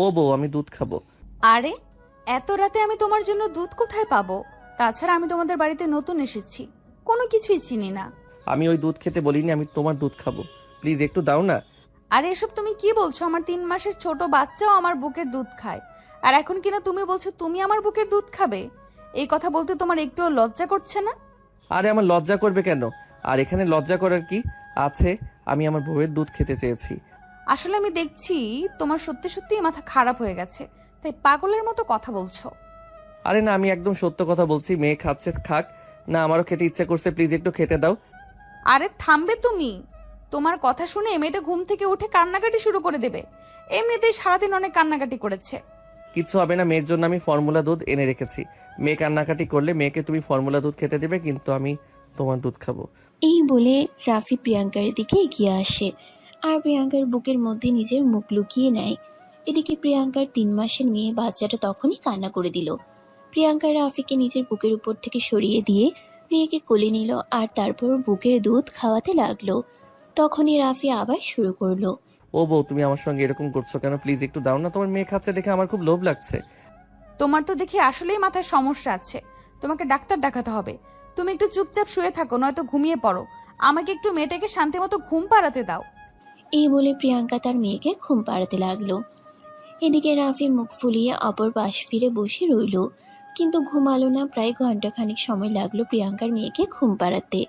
ও বউ, আমি দুধ খাবো। আরে, এত রাতে আমি তোমার জন্য দুধ কোথায় পাবো? তাছাড়া আমি তোমাদের বাড়িতে নতুন এসেছি, কোনো কিছুই চিনি না। আমি ওই দুধ খেতে বলিনি, আমি তোমার দুধ খাবো। প্লিজ একটু দাও না। আরে এসব তুমি কি বলছো? আমার 3 মাসের ছোট বাচ্চাও আমার বুকের দুধ খায়, আর এখন কিনা তুমি বলছো তুমি আমার বুকের দুধ খাবে? এই কথা বলতে তোমার একটুও লজ্জা করছে না? আরে আমার লজ্জা করবে কেন? আর এখানে লজ্জা করার কি আছে? আমি আমার বউয়ের দুধ খেতে চেয়েছি। আসলে আমি দেখছি তোমার সত্যি সত্যি মাথা খারাপ হয়ে গেছে, তাই পাগলের মতো কথা বলছো। আরে না, আমি একদম সত্য কথা বলছি। মেয়ে খাচ্ছে খাক, না আমারও খেতে ইচ্ছে করছে, প্লিজ একটু খেতে দাও। আরে থামবে তুমি? তোমার কথা শুনে মেয়েটা ঘুম থেকে উঠে কান্নাকাটি শুরু করে দেবে। এমনিতেই সারাদিন অনেক কান্নাকাটি করেছে। কিচ্ছু হবে না, মেয়ের জন্য আমি ফর্মুলা দুধ এনে রেখেছি। মেয়ে কান্নাকাটি করলে মেয়েকে তুমি ফর্মুলা দুধ খেতে দেবে, কিন্তু আমি তোমার দুধ খাবো। এই বলে রাফি প্রিয়াঙ্কার দিকে এগিয়ে আসে আর প্রিয়াঙ্কার বুকের মধ্যে নিজের মুখ লুকিয়ে নেয়। এদিকে প্রিয়াঙ্কার 3 মাসের মেয়ে বাচ্চাটা তখনই কান্না করে দিল। প্রিয়াঙ্কা রাফিকে নিজের বুকের উপর থেকে সরিয়ে দিয়ে মেয়েকে কোলে নিল আর তারপর বুকের দুধ খাওয়াতে লাগলো। তখনই রাফি আবার শুরু করলো। ও বউ, তুমি আমার সঙ্গে এরকম করছো কেন? প্লিজ একটু দাও না, তোমার মেয়ে খাচ্ছে দেখে আমার খুব লোভ লাগছে। তোমার তো দেখি আসলেই মাথায় সমস্যা আছে, তোমাকে ডাক্তার দেখাতে হবে। তুমি একটু চুপচাপ শুয়ে থাকো, নয়তো ঘুমিয়ে পড়ো। আমাকে একটু মেয়েটাকে শান্তি মতো ঘুম পাড়াতে দাও। এই বলে প্রিয়াঙ্কা তার মেয়েকে ঘুম পাড়াতে লাগলো। এদিকে রাফি মুখ ফুলিয়ে অপর পাশ ফিরে বসে রইল, কিন্তু ঘুমালো না। প্রায় ঘন্টাখানিক সময় লাগলো প্রিয়াঙ্কার মেয়েকে ঘুম পাড়াতে।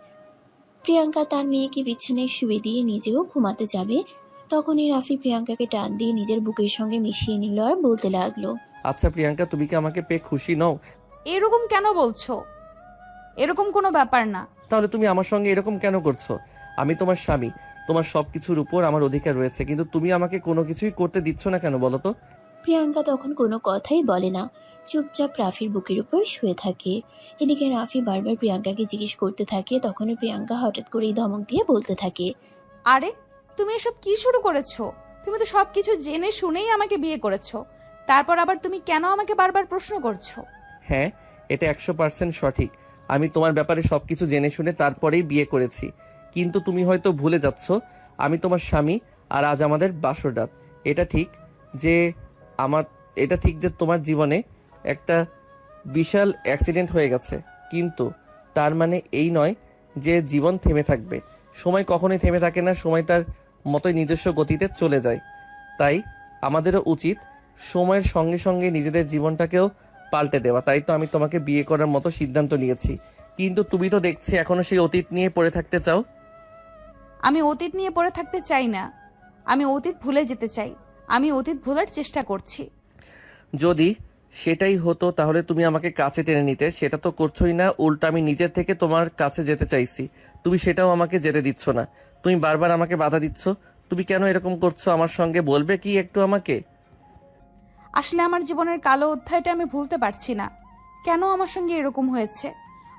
প্রিয়াঙ্কা তার মেয়েকে বিছানায় শুয়ে দিয়ে নিজেও ঘুমাতে যাবে, তখনই রাফি প্রিয়াঙ্কাকে টান দিয়ে নিজের বুকের সঙ্গে মিশিয়ে নিল আর বলতে লাগলো। আচ্ছা প্রিয়াঙ্কা, তুমি কি আমাকে পেয়ে খুশি নও? এরকম কেন বলছো? এরকম কোনো ব্যাপার না। তাহলে তুমি আমার সঙ্গে এরকম কেন করছো? আমি তোমার স্বামী, তোমার সবকিছুর উপর আমার অধিকার রয়েছে, কিন্তু তুমি আমাকে কোনো কিছুই করতে দিচ্ছ না কেন বলো তো? প্রিয়াঙ্কা তখন কোনো কথাই বলে না, চুপচাপ রাফির বুকের উপর শুয়ে থাকে। এদিকে রাফি বারবার প্রিয়াঙ্কাকে জিজ্ঞেস করতে থাকে, তখনই প্রিয়াঙ্কা হঠাৎ করেই ধমক দিয়ে বলতে থাকে। আরে, তুমি এসব কি শুরু করেছো? তুমি তো সবকিছু জেনে শুনেই আমাকে বিয়ে করেছো, তারপর আবার তুমি কেন আমাকে বারবার প্রশ্ন করছো? হ্যাঁ, এটা 100% সঠিক। আমি তোমার ব্যাপারে সবকিছু জেনে শুনে তারপরেই বিয়ে করেছি। কিন্তু তুমি হয়তো ভুলে যাচ্ছ, আমি তোমার স্বামী, আর আজ আমাদের বাসর রাত। এটা ঠিক যে আমার এটা ঠিক যে তোমার জীবনে একটা বিশাল অ্যাক্সিডেন্ট হয়ে গেছে, কিন্তু তার মানে এই নয় যে জীবন থেমে থাকবে। সময় কখনোই থেমে থাকে না, সময় তার মতোই নিজস্ব গতিতে চলে যায়। তাই আমাদেরও উচিত সময়ের সঙ্গে সঙ্গে নিজেদের জীবনটাকেও পাল্টে দেওয়া। তাই তো আমি তোমাকে বিয়ে করার মতো সিদ্ধান্ত নিয়েছি। কিন্তু তুমি তো দেখছি এখনো সেই অতীত নিয়ে পড়ে থাকতে চাও। আমি অতীত নিয়ে পড়ে থাকতে চাই না, আমি অতীত ভুলে যেতে চাই। আমি অতীত ভোলার চেষ্টা করছি। যদি সেটাই হতো তাহলে তুমি আমাকে কাছে টেনে নিতে, সেটা তো করছোই না। উল্টো আমি নিজের থেকে তোমার কাছে যেতে চাইছি, তুমি সেটাও আমাকে যেতে দিচ্ছ না। তুমি বারবার আমাকে বাধা দিচ্ছ। তুমি কেন এরকম করছো আমার সঙ্গে, বলবে কি একটু আমাকে? আসলে আমার জীবনের কালো অধ্যায়টা আমি ভুলতে পারছি না। কেন আমার সঙ্গে এরকম হয়েছে?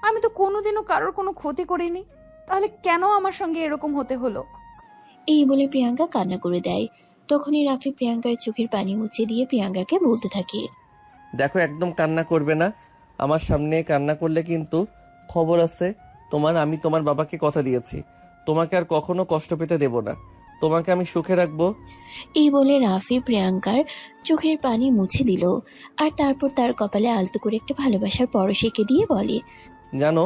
আমি তো কোনোদিনও কারোর কোনো ক্ষতি করিনি, তাহলে কেন আমার সঙ্গে এরকম হতে হলো? এই বলে প্রিয়াঙ্কা কান্না করে দেয়। তখনই রাফি প্রিয়াঙ্কার চোখের পানি মুছে দিয়ে প্রিয়াঙ্কাকে বলতে থাকে। দেখো, একদম কান্না করবে না। আমার সামনে কান্না করলে কিন্তু খবর আছে তোমার। আমি তোমার বাবাকে কথা দিয়েছি, তোমাকে আর কখনো কষ্ট পেতে দেব না। তোমাকে আমি সুখে রাখবো। এই বলে রাফি প্রিয়াঙ্কার চোখের পানি মুছে দিল আর তারপর তার কপালে আলতো করে একটা ভালোবাসার পরশ এঁকে দিয়ে বলে। জানো,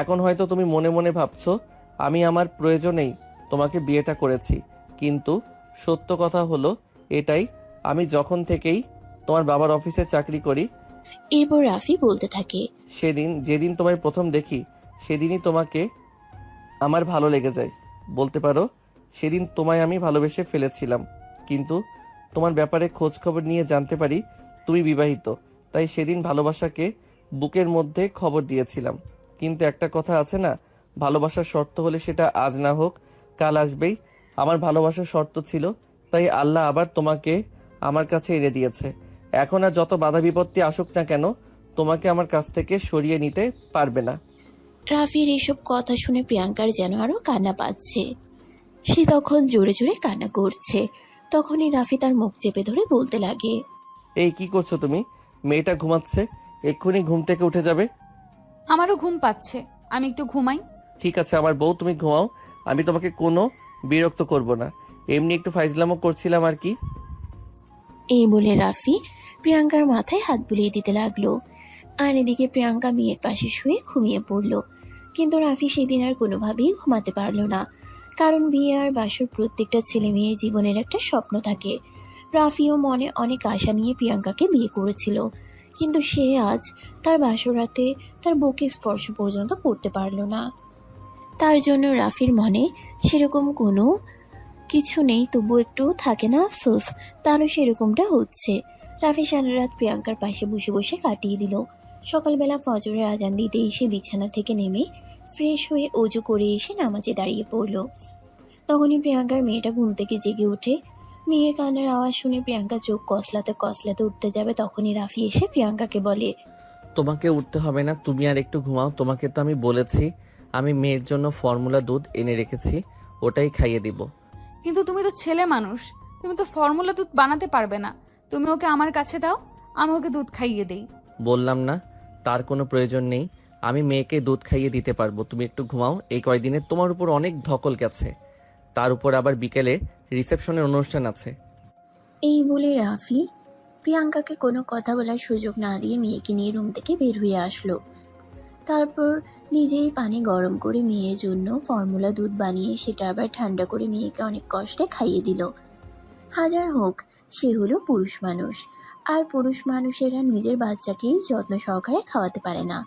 এখন হয়তো তুমি মনে মনে ভাবছো আমি আমার প্রয়োজনেই তোমাকে বিয়েটা করেছি, কিন্তু সত্য কথা হলো এটাই, আমি যখন থেকেই তোমার বাবার অফিসে চাকরি করি, এরপর রাফি বলতে থাকে। যেদিন তোমায় প্রথম দেখি সেদিনই তোমাকে আমার ভালো লেগে যায়। বলতে পারো সেদিন তোমায় আমি ভালোবেসে ফেলেছিলাম। কিন্তু তোমার ব্যাপারে খোঁজ খবর নিয়ে জানতে পারি তুমি বিবাহিত, তাই সেদিন ভালোবাসাকে বুকের মধ্যে খবর দিয়েছিলাম। কিন্তু একটা কথা আছে না, ভালোবাসার শর্ত হলে সেটা আজ না হোক কাল আসবেই। আমার ভালোবাসার শর্ত ছিল, তাই আল্লাহ আবার তোমাকে আমার কাছে এনে দিয়েছে। এখন আর যত বাধা বিপত্তি আসুক না কেন, তোমাকে আমার কাছ থেকে সরিয়ে নিতে পারবে না। রাফির এসব কথা শুনে প্রিয়াঙ্কার যেন আরো কান্না পাচ্ছে। সে তখন জোরে জোরে কান্না করছে। তখনই রাফি তার মুখ চেপে ধরে বলতে লাগে। এই কি করছো তুমি? মেয়েটা ঘুমাচ্ছে, এক্ষুনি ঘুম থেকে উঠে যাবে। আমারও ঘুম পাচ্ছে, আমি একটু ঘুমাই। ঠিক আছে আমার বউ, তুমি ঘুমাও, আমি তোমাকে কোনো বিরক্ত করব না। এমনি একটু ফাইজলামো করছিলাম আর কি। এই বলে রাফি প্রিয়াঙ্কার মাথায় হাত বুলিয়ে দিতে লাগলো। আর এদিকে প্রিয়াঙ্কা মেয়ের পাশে শুয়ে ঘুমিয়ে পড়ল। কিন্তু রাফি সেদিন আর কোনোভাবেই ঘুমাতে পারল না, কারণ বিয়ে আর বাসর প্রত্যেকটা ছেলে মেয়ের জীবনের একটা স্বপ্ন থাকে। রাফিও মনে অনেক আশা নিয়ে প্রিয়াঙ্কাকে বিয়ে করেছিল, কিন্তু সে আজ তার বাসরাতে তার বউকে স্পর্শ পর্যন্ত করতে পারল না। তার জন্য রাফির মনে সেরকম কোনো কিছু নেই, তবু একটু থাকে না আফসোস, তারও সেরকমটা হচ্ছে। রাফি সারা রাত প্রিয়াঙ্কার পাশে বসে বসে কাটিয়ে দিল। সকালবেলা ফজরের আজান দিতে এসে বিছানা থেকে নেমে ফ্রেশ হয়ে অজু করে এসে নামাজে দাঁড়িয়ে পড়ল। তখনই প্রিয়াঙ্কার মেয়েটা ঘুম থেকে জেগে ওঠে। মেয়ের কান্নার আওয়াজ শুনে প্রিয়াঙ্কা চোখ কসলাতে কসলাতে উঠতে যাবে, তখনই রাফি এসে প্রিয়াঙ্কাকে বলে, তোমাকে উঠতে হবে না, তুমি আর একটু ঘুমাও। তোমাকে তো আমি বলেছি আমি মেয়ের জন্য ফর্মুলা দুধ এনে রেখেছি, ওটাই খাইয়ে দিব। কিন্তু তুমি তো ছেলে মানুষ, তুমি তো ফর্মুলা দুধ বানাতে পারবে না। তুমি ওকে আমার কাছে দাও, আমি ওকে দুধ খাইয়ে দেই। বললাম না তার কোনো প্রয়োজন নেই, আমি মেয়েকে দুধ খাইয়ে দিতে পারবো। তুমি একটু ঘুমাও, এই কয়দিনে তোমার উপর অনেক ধকল গেছে, তার উপর আবার বিকেলে রিসেপশনের অনুষ্ঠান আছে। এই বলে রাফি প্রিয়াঙ্কাকে কোনো কথা বলার সুযোগ না দিয়ে মেয়েকে নিয়ে রুম থেকে বের হয়ে আসলো। তারপর নিজেই পানি গরম করে মেয়ের জন্য ফর্মুলা দুধ বানিয়ে সেটা আবার ঠান্ডা করে মেয়েকে অনেক কষ্টে খাইয়ে দিল। হাজার হোক সে হলো পুরুষ মানুষ, আর পুরুষ মানুষেরা নিজের বাচ্চাকেই যত্ন সহকারে খাওয়াতে পারে না,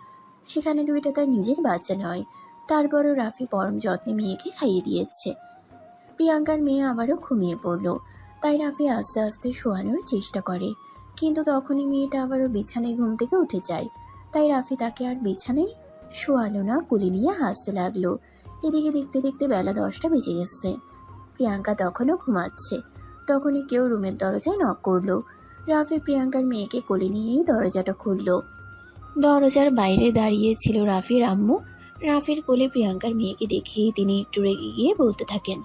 সেখানে দুইটা তার নিজের বাচ্চা নয়। তারপরও রাফি পরম যত্নে মেয়েকে খাইয়ে দিয়েছে। প্রিয়াঙ্কার মেয়ে আবারও ঘুমিয়ে পড়ল, তাই রাফি আস্তে আস্তে শোয়ানোর চেষ্টা করে, কিন্তু তখনই মেয়েটা আবারও বিছানায় ঘুম থেকে উঠে যায়। তাই রাফি তাকে আর বিছানায় শোয়ালো না, কোলে নিয়ে হাসতে লাগলো। এদিকে দেখতে দেখতে বেলা 10টা বেজে গেছে। প্রিয়াঙ্কা তখনও ঘুমাচ্ছে। তখনই কেউ রুমের দরজায় নক করলো। রাফি প্রিয়াঙ্কার মেয়েকে কোলে নিয়েই দরজাটা খুললো। দরজার বাইরে দাঁড়িয়ে ছিল রাফির আম্মু। রাফির কোলে প্রিয়াঙ্কার মেয়েকে দেখেই তিনি একটু রেগে গিয়ে বলতে থাকেন,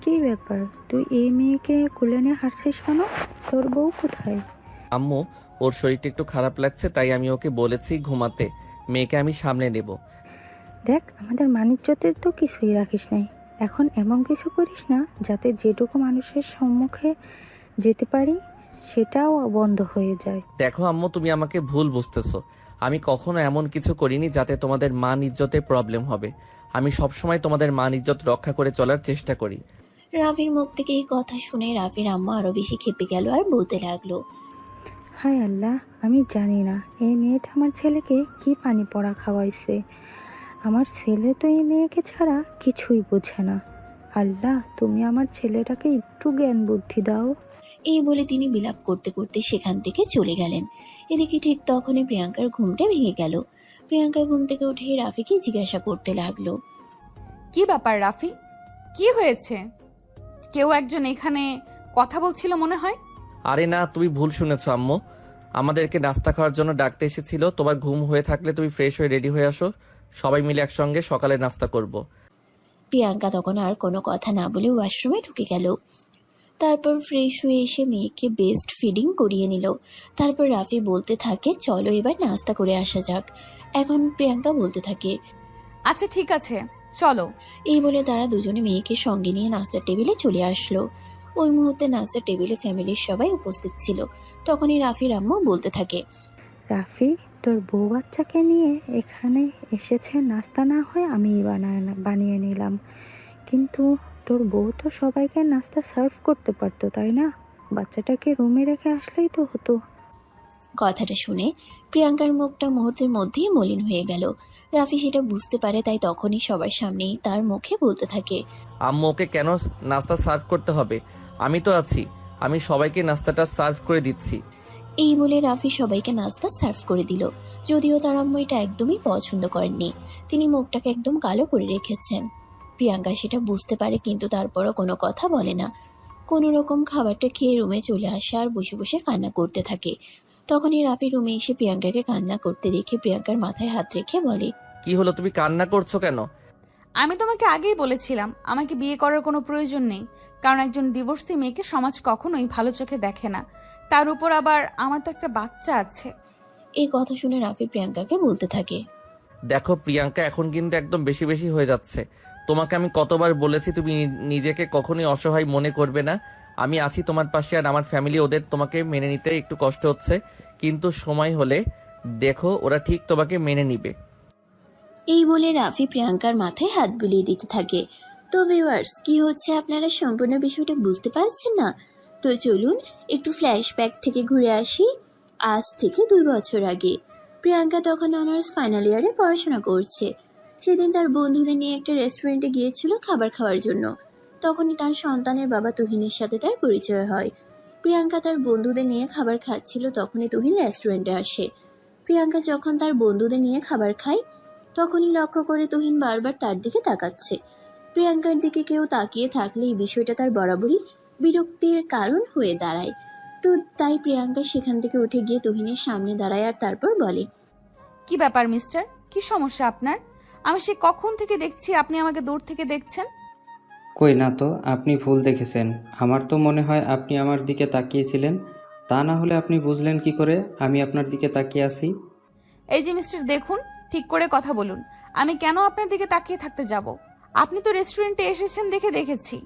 কি ব্যাপার, তুই এই মেয়েকে কোলে নিয়ে হাঁটছিস কেন? তোর বউ কোথায়? আম্মু, ওর শরীরটা একটু খারাপ লাগছে, তাই আমি ওকে বলেছি ঘুমাতে, মেয়েকে আমি সামলে নেব। দেখ, আমাদের মানিজ্যতের তো কিছুই রাখিস নাই। এখন এমন কিছু করিস না যাতে যেটুকু মানুষের সম্মুখে যেতে পারি সেটাও বন্ধ হয়ে যায়। দেখো আম্মু, তুমি আমাকে ভুল বুঝতেছো। আমি কখনো এমন কিছু করিনি যাতে তোমাদের মান ইজ্জতে প্রবলেম হবে। আমি সবসময় তোমাদের মান ইজ্জত রক্ষা করে চলার চেষ্টা করি। রাফির মুখ থেকে এই কথা শুনে রাফির আম্মা আরো বেশি খেপে গেল আর বলতে লাগলো, হায় আল্লাহ, আমি জানি না এই মেয়েটা আমার ছেলেকে কি পানি পড়া খাওয়াইছে। আমার ছেলে তো এই মেয়েকে ছাড়া কিছুই বোঝে না। আল্লাহ, তুমি আমার ছেলেটাকে একটু জ্ঞান বুদ্ধি দাও। এই বলে তিনি বিলাপ করতে করতে সেখান থেকে চলে গেলেন। এদিকে ঠিক তখনই প্রিয়াঙ্কার ঘুমটা ভেঙে গেল। প্রিয়াঙ্কা ঘুম থেকে উঠে রাফিকে জিজ্ঞাসা করতে লাগলো, কি ব্যাপার রাফি, কি হয়েছে? কেউ একজন এখানে কথা বলছিল মনে হয়। আরে না, তুমি ভুল শুনেছো আম্মু। আমাদেরকে নাস্তা খাওয়ার জন্য ডাকতে এসেছিল। তোমার ঘুম হয়ে থাকলে তুমি ফ্রেশ হয়ে রেডি হয়ে আসো, সবাই মিলে একসঙ্গে সকালে নাস্তা করব। প্রিয়াঙ্কা তখন আর কোনো কথা না বলে ওয়াশরুমে ঢুকে গেল। তারপর ফ্রেশ হয়ে এসে মেয়েকে বেস্ট ফিডিং করিয়ে নিল। তারপর রাফি বলতে থাকে, চলো এবার নাস্তা করে আসা যাক। এখন প্রিয়াঙ্কা বলতে থাকে, আচ্ছা ঠিক আছে, চলো। এই বলে তারা দুজনে মেয়েকে সঙ্গে নিয়ে নাস্তার টেবিলে চলে আসলো। ওই মুহূর্তে নাস্তার টেবিলে ফ্যামিলির সবাই উপস্থিত ছিল। তখনই রাফির আম্মু বলতে থাকে, রাফি, তোর বউ বাচ্চাকে নিয়ে এখানে এসেছে, নাস্তা না হয় আমি বানিয়ে নিলাম, কিন্তু তোর বউ তো সবাইকে নাস্তা সার্ভ করতে পারতো, তাই না? বাচ্চাটাকে রুমে রেখে আসলেই তো হতো। কথাটা শুনে প্রিয়াঙ্কার মুখটা মুহূর্তের মধ্যেই মলিন হয়ে গেল। রাফি সেটা বুঝতে পারে, তাই তখনই সবার সামনেই তার মুখে বলতে থাকে, আম্মু, ওকে কেন নাস্তা সার্ভ করতে হবে? আমি তো আছি, আমি সবাইকে নাস্তাটা সার্ভ করে দিচ্ছি। এই বলে রাফি সবাইকে নাস্তা সার্ভ করে দিল। যদিও তার আম্মু এটা একদমই পছন্দ করেননি, তিনি মুখটাকে একদম কালো করে রেখেছেন। প্রিয়াঙ্কা সেটা বুঝতে পারে, কিন্তু তারপরও কোনো কথা বলে না। কোনো রকম খাবারটা খেয়ে রুমে চলে আসে আর বসে বসে কান্না করতে থাকে। তখনই রাফি রুমে এসে প্রিয়াঙ্কাকে কান্না করতে দেখে প্রিয়াঙ্কার মাথায় হাত রেখে বলে, কি হলো, তুমি কান্না করছো কেন? আমি তোমাকে আগেই বলেছিলাম আমাকে বিয়ে করার কোনো প্রয়োজন নেই, কারণ একজন ডিভোর্সি মেয়েকে সমাজ কখনোই ভালো চোখে দেখে না। তার উপর আবার আমার তো একটা বাচ্চা আছে। এই কথা শুনে রাফি প্রিয়াঙ্কাকে বলতে থাকে, দেখো প্রিয়াঙ্কা, এখন কিন্তু একদম বেশি বেশি হয়ে যাচ্ছে। তোমাকে আমি কতবার বলেছি তুমি নিজেকে কখনোই অসহায় মনে করবে না। আমি আছি তোমার পাশে, আর আমার ফ্যামিলি ওদের তোমাকে মেনে নিতে একটু কষ্ট হচ্ছে, কিন্তু সময় হলে দেখো ওরা ঠিক তোমাকে মেনে নিবে। এই বলে রাফি প্রিয়াঙ্কার মাথায় হাত বুলিয়ে দিতে থাকে। তো ভিউয়ার্স, কি হচ্ছে আপনারা সম্পূর্ণ বিষয়টা বুঝতে পারছেন না? তো চলুন একটু ফ্ল্যাশব্যাক থেকে ঘুরে আসি আজ থেকে 2 বছর আগে। প্রিয়াঙ্কা তখন অনার্স ফাইনাল ইয়ারে পড়াশোনা করছে। সেদিন তার বন্ধুদের নিয়ে একটা রেস্টুরেন্টে গিয়েছিল খাবার খাওয়ার জন্য। তখনই তার সন্তানের বাবা তুহিনের সাথে তার পরিচয় হয়। প্রিয়াঙ্কা তার বন্ধুদের নিয়ে খাবার খাচ্ছিল, তখনই তুহিন রেস্টুরেন্টে আসে। প্রিয়াঙ্কা যখন তার বন্ধুদের নিয়ে খাবার খায় তখনই লক্ষ্য করে তুহিন বারবার তার দিকে তাকাচ্ছে। প্রিয়াঙ্কার দিকে কেউ তাকিয়ে থাকলে এই বিষয়টা তার বরাবরই বিরক্তির কারণ হয়ে দাঁড়ায়। তো তাই প্রিয়াঙ্কা সেখান থেকে উঠে গিয়ে তুহিনের সামনে দাঁড়ায় আর তারপর বলে, কি ব্যাপার মিস্টার, কি সমস্যা আপনার? আমি সে কখন থেকে দেখছি আপনি আমাকে দূর থেকে দেখছেন। কই না তো, আপনি ভুল দেখেছেন। আমার তো মনে হয় আপনি আমার দিকে তাকিয়েছিলেন। তা না হলে আপনি বুঝলেন কি করে আমি আপনার দিকে তাকিয়ে আছি? এই যে মিস্টার, দেখুন, ঠিক করে কথা বলুন। আমি কেন আপনার দিকে তাকিয়ে থাকতে যাব? আপনি তো রেস্টুরেন্টে এসেছেন দেখে দেখেছি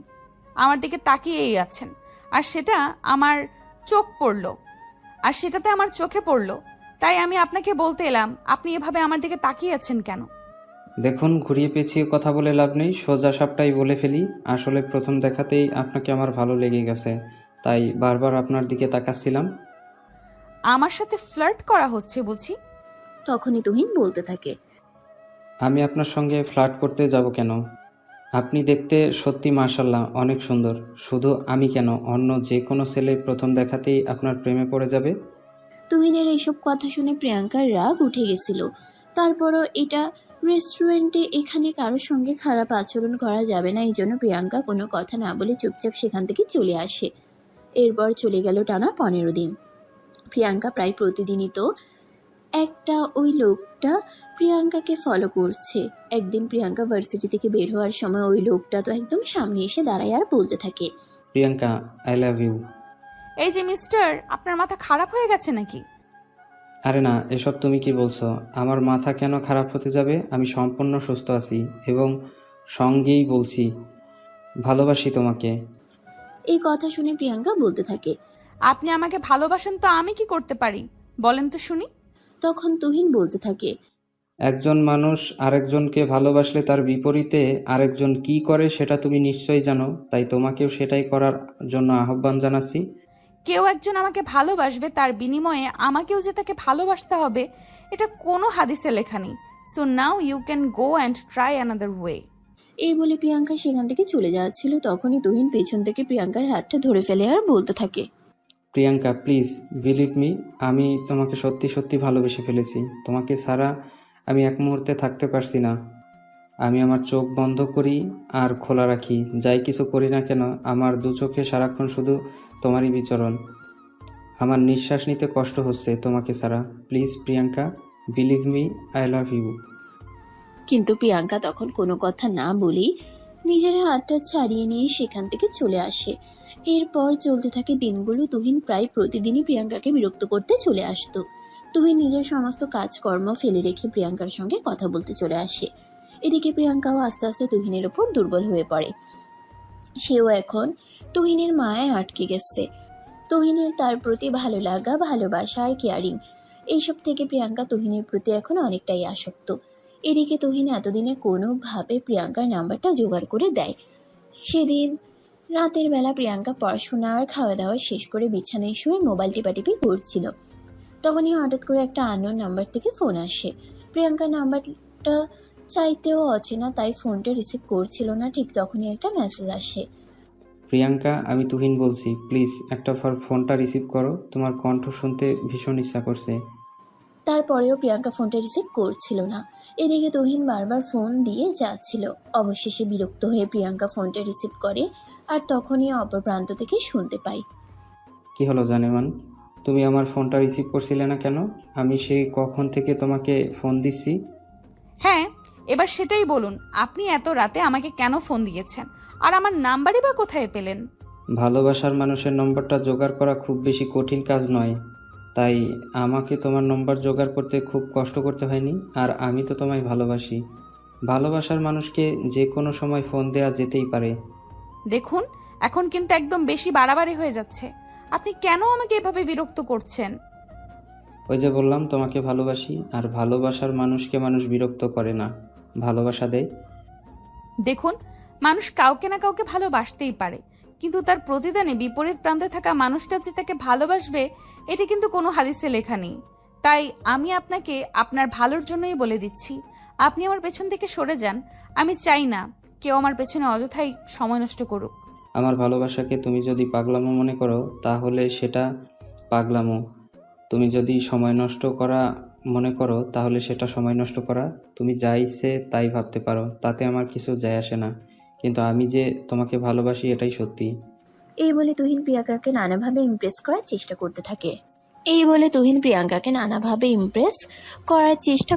আমার দিকে তাকিয়েই আছেন, আর সেটা আমার চোখ পড়লো, আর সেটাতে আমার চোখে পড়লো। তাই আমি আপনাকে বলতে এলাম, আপনি এভাবে আমার দিকে তাকিয়ে আছেন কেন? দেখুন, ঘুরিয়ে পেঁচিয়ে কথা বলে লাভ নেই, সোজা সাপটাই বলে ফেলি। আসলে প্রথম দেখাতেই আপনাকে আমার ভালো লেগে গেছে, তাই বারবার আপনার দিকে তাকাচ্ছিলাম। আমার সাথে ফ্লার্ট করা হচ্ছে বুঝি? তখনই তুহিন বলতে থাকে, আমি আপনার সঙ্গে ফ্লার্ট করতে যাব কেন? আপনি দেখতে সত্যি মাশাল্লাহ অনেক সুন্দর। শুধু আমি কেন, অন্য যে কোনো ছেলে প্রথম দেখাতেই আপনার প্রেমে পড়ে যাবে। তুহিনের এইসব কথা শুনে প্রিয়াঙ্কার রাগ উঠে গেছিল। তারপরও এটা রেস্টুরেন্টে, এখানে কারোর সঙ্গে খারাপ আচরণ করা যাবে না, এই জন্য প্রিয়াঙ্কা কোনো কথা না বলে চুপচাপ সেখান থেকে চলে আসে। এরপর চলে গেল টানা 15 দিন। প্রিয়াঙ্কা প্রায় প্রতিদিনই তো একটা ওই লোকটা প্রিয়াঙ্কাকে ফলো করছে। একদিন প্রিয়াঙ্কা ভার্সিটি থেকে বের হওয়ার সময় ওই লোকটা তো একদম সামনে এসে দাঁড়ায় আর বলতে থাকে, প্রিয়াঙ্কা, আই লাভ ইউ। এই যে মিস্টার, আপনার মাথা খারাপ হয়ে গেছে নাকি? আরে না, এসব তুমি কি বলছো? আমার মাথা কেন খারাপ হতে যাবে? আমি সম্পূর্ণ সুস্থ আছি এবং সঙ্গেই বলছি ভালোবাসি তোমাকে। এই কথা শুনে প্রিয়াঙ্কা বলতে থাকে। আপনি আমাকে ভালোবাসেন তো আমি কি করতে পারি বলেন তো শুনি? তখন তুহিন বলতে থাকে, একজন মানুষ আরেকজনকে ভালোবাসলে তার বিপরীতে আরেকজন কি করে সেটা তুমি নিশ্চয়ই জানো, তাই তোমাকেও সেটাই করার জন্য আহ্বান জানাচ্ছি। কেউ একজন আমাকে ভালোবাসবে, তার বিনিময়ে আমাকেও যে তাকে ভালোবাসতে হবে, এটা কোনো হাদিসে লেখা নেই। So now you can go and try another way. এই বলে প্রিয়াঙ্কা সেখান থেকে চলে যাচ্ছিল। তখনই তুহিন পেছন থেকে প্রিয়াঙ্কার হাতটা ধরে ফেলে আর বলতে থাকে, প্রিয়াঙ্কা, প্লিজ বিলিভ মি, আমি তোমাকে সত্যি সত্যি ভালোবেসে ফেলেছি। তোমাকে ছাড়া আমি এক মুহূর্তে থাকতে পারছি না। আমি আমার চোখ বন্ধ করি আর খোলা রাখি, যাই কিছু করি না কেন আমার দু চোখে সারাক্ষণ শুধু তোমারই বিচরণ। আমার নিঃশ্বাস নিতে কষ্ট হচ্ছে তোমাকে ছাড়া। Please Priyanka, believe me, I love you. কিন্তু প্রিয়াঙ্কা তখন কোনো কথা না বলেই নিজের হাতটা ছাড়িয়ে নিয়ে সেখান থেকে চলে আসে। এরপর চলতে থাকে দিনগুলো। তুহিন প্রায় প্রতিদিনই প্রিয়াঙ্কাকে বিরক্ত করতে চলে আসতো। তুহিন নিজের সমস্ত কাজকর্ম ফেলে রেখে প্রিয়াঙ্কার সঙ্গে কথা বলতে চলে আসে। এদিকে প্রিয়াঙ্কাও আস্তে আস্তে তুহিনের ওপর দুর্বল হয়ে পড়ে। সেও এখন তুহিনের মায়ায় আটকে গেছে। তুহিনের তার প্রতি ভালো লাগা, ভালোবাসা আর কেয়ারিং, এইসব থেকে প্রিয়াঙ্কা তুহিনের প্রতি এখন অনেকটাই আসক্ত। এদিকে তুহিন এতদিনে কোনোভাবে প্রিয়াঙ্কার নাম্বারটা জোগাড় করে দেয়। সেদিন রাতের বেলা প্রিয়াঙ্কা পড়াশোনা আর খাওয়া দাওয়া শেষ করে বিছানায় শুয়ে মোবাইল টিপাটিপি করছিল। তখনই হঠাৎ করে একটা আননোন নাম্বার থেকে ফোন আসে। প্রিয়াঙ্কার নাম্বারটা চাইতেও অচেনা, তাই ফোনটা রিসিভ করছিল না। ঠিক তখনই একটা মেসেজ আসে। প্রিয়াঙ্কা, আমি তুহিন বলছি, প্লিজ একটা ফোনটা রিসিভ করো, তোমার কণ্ঠ শুনতে ভীষণ ইচ্ছা করছে। তারপরেও প্রিয়াঙ্কা ফোনটা রিসিভ করছিল না। এদিকে তুহিন বারবার ফোন দিয়ে যাচ্ছিল। অবশেষে বিরক্ত হয়ে প্রিয়াঙ্কা ফোনটা রিসিভ করে, আর তখনই অপর প্রান্ত থেকে শুনতে পাই, কি হলো জানেমান, তুমি আমার ফোনটা রিসিভ করছিলে না কেন? আমি সেই কখন থেকে তোমাকে ফোন দিচ্ছি। হ্যাঁ, এবার সেটাই বলুন, আপনি এত রাতে আমাকে কেন ফোন দিয়েছেন, আর আমার নাম্বারই বা কোথায় পেলেন? ভালোবাসার মানুষের নম্বরটা জোগাড় করা খুব বেশি কঠিন কাজ নয়, তাই আমাকে তোমার নম্বর জোগাড় করতে খুব কষ্ট করতে হয়নি। আর আমি তো তোমায় ভালোবাসি। ভালোবাসার মানুষকে যে কোনো সময় ফোন দেওয়া যেতেই পারে। দেখুন, এখন কিন্তু একদম বেশি বাড়াবাড়ি হয়ে যাচ্ছে। আপনি কেন আমাকে এভাবে বিরক্ত করছেন? ওই যে বললাম তোমাকে ভালোবাসি, আর ভালোবাসার মানুষকে মানুষ বিরক্ত করে না, ভালোবাসা দেয়। দেখুন, মানুষ কাউকে না কাউকে ভালোবাসতেই পারে, কিন্তু তার প্রতিদানে বিপরীত প্রান্তে থাকা মানুষটা যে তাকে ভালোবাসবে, এটা কিন্তু কোনো হাদিসে লেখা নেই। তাই আমি আপনাকে আপনার ভালোর জন্যই বলে দিচ্ছি, আপনি আমার পেছন থেকে সরে যান। আমি চাই না কেউ আমার পেছনে অযথাই সময় নষ্ট করুক। আমার ভালোবাসাকে তুমি যদি পাগলামো মনে করো তাহলে সেটা পাগলামো, তুমি যদি সময় নষ্ট করা মনে করো তাহলে সেটা সময় নষ্ট করা। তুমি যা ইচ্ছে তাই ভাবতে পারো, তাতে আমার কিছু যায় আসে না, কিন্তু আমি যে তোমাকে ভালোবাসি এটাই সত্যি। এই বলে তুহিন প্রিয়াঙ্কাকে নানাভাবে ইমপ্রেস করার চেষ্টা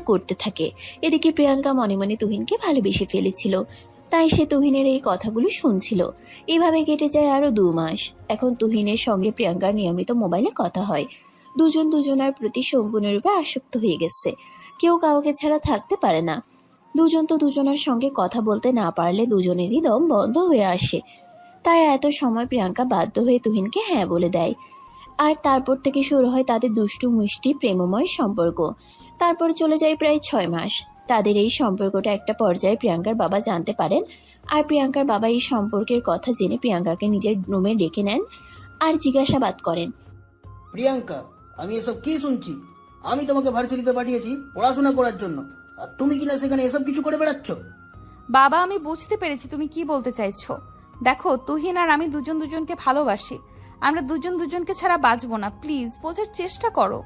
করতে থাকে। এদিকে প্রিয়াঙ্কা মনে মনে তুহিনকে ভালোবেসে ফেলেছিল, তাই সে তুহিনের এই কথাগুলো শুনছিল। এভাবে কেটে যায় আরো 2 মাস। এখন তুহিনের সঙ্গে প্রিয়াঙ্কার নিয়মিত মোবাইলে কথা হয়। দুজন দুজনার প্রতি সম্পূর্ণরূপে আসক্ত হয়ে গেছে, কেউ কাউকে ছাড়া থাকতে পারে না। দুজন তো দুজনের সঙ্গে কথা বলতে না পারলে দুজনেরই দম বন্ধ হয়ে আসে। তাই এত সময় প্রিয়াঙ্কা বাধ্য হয়ে তুহিনকে হ্যাঁ বলে দেয়। আর তারপর থেকে শুরু হয় তাদের দুষ্টু মিষ্টি প্রেমময় সম্পর্ক। তারপর চলে যায় প্রায় 6 মাস। তাদের এই সম্পর্কটা একটা পর্যায়ে প্রিয়াঙ্কার বাবা জানতে পারেন। আর প্রিয়াঙ্কার বাবা এই সম্পর্কের কথা জেনে প্রিয়াঙ্কাকে নিজের রুমে ডেকে নেন আর জিজ্ঞাসাবাদ করেন। প্রিয়াঙ্কা, আমি এসব কি শুনছি? আমি তোমাকে ভার্সিটিতে পাঠিয়েছি পড়াশোনা করার জন্য, আর তুমি কিনা সেখানে এসব কিছু করে বেড়াচ্ছ। বাবা, আমি বুঝতে পেরেছি তুমি কি বলতে চাইছো। দেখো, তুহিন আর আমি দুজন দুজনকে ভালোবাসি। আমরা দুজন দুজনকে ছাড়া বাঁচবো না। প্লিজ বোঝার চেষ্টা করো।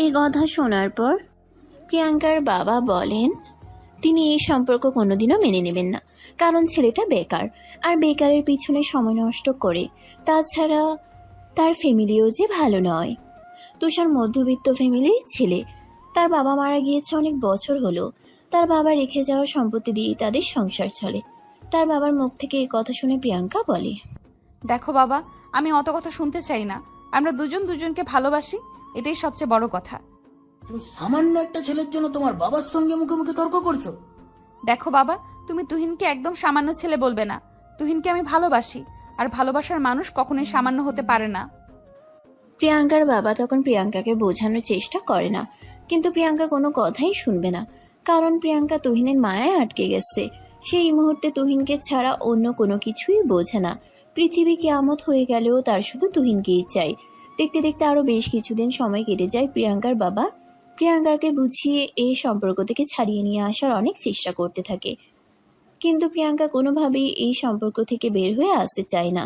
এই কথা শোনার পর প্রিয়াঙ্কার বাবা বলেন তিনি এই সম্পর্ক কোনোদিনও মেনে নেবেন না, কারণ ছেলেটা বেকার, আর বেকারের পিছনে সময় নষ্ট করে। তাছাড়া তার ফ্যামিলিও যে ভালো নয়। তুষার মধ্যবিত্ত ফ্যামিলির ছেলে, তার বাবা মারা গিয়েছে অনেক বছর হলো। তার বাবা রেখে যাওয়া সম্পত্তি দিয়েই তাদের সংসার চলে। তার বাবার মুখ থেকে এই কথা শুনে প্রিয়াঙ্কা বলে, দেখো বাবা, আমি অত কথা শুনতে চাই না। আমরা দুজন দুজনকে ভালোবাসি, এটাই সবচেয়ে বড় কথা। তুমি সামান্য একটা ছেলের জন্য তোমার বাবার সঙ্গে মুখে মুখে তর্ক করছো। দেখো বাবা, তুমি তুহিনকে একদম সামান্য ছেলে বলবে না। তুহিনকে আমি ভালোবাসি, আর ভালোবাসার মানুষ কখনোই সামান্য হতে পারে না। প্রিয়াঙ্কার বাবা তখন প্রিয়াঙ্কাকে বোঝানোর চেষ্টা করে না, কিন্তু প্রিয়াঙ্কা কোনো কথাই শুনবে না, কারণ প্রিয়াঙ্কা তুহিনের মায়ায় আটকে গেছে। সেই মুহূর্তে তুহিনকে ছাড়া অন্য কোনো কিছুই বোঝে না। পৃথিবী কিয়ামত হয়ে গেলেও তার শুধু তুহিনকেই চাই। দেখতে দেখতে আরও বেশ কিছুদিন সময় কেটে যায়। প্রিয়াঙ্কার বাবা প্রিয়াঙ্কাকে বুঝিয়ে এই সম্পর্ক থেকে ছাড়িয়ে নিয়ে আসার অনেক চেষ্টা করতে থাকে, কিন্তু প্রিয়াঙ্কা কোনোভাবেই এই সম্পর্ক থেকে বের হয়ে আসতে চায় না,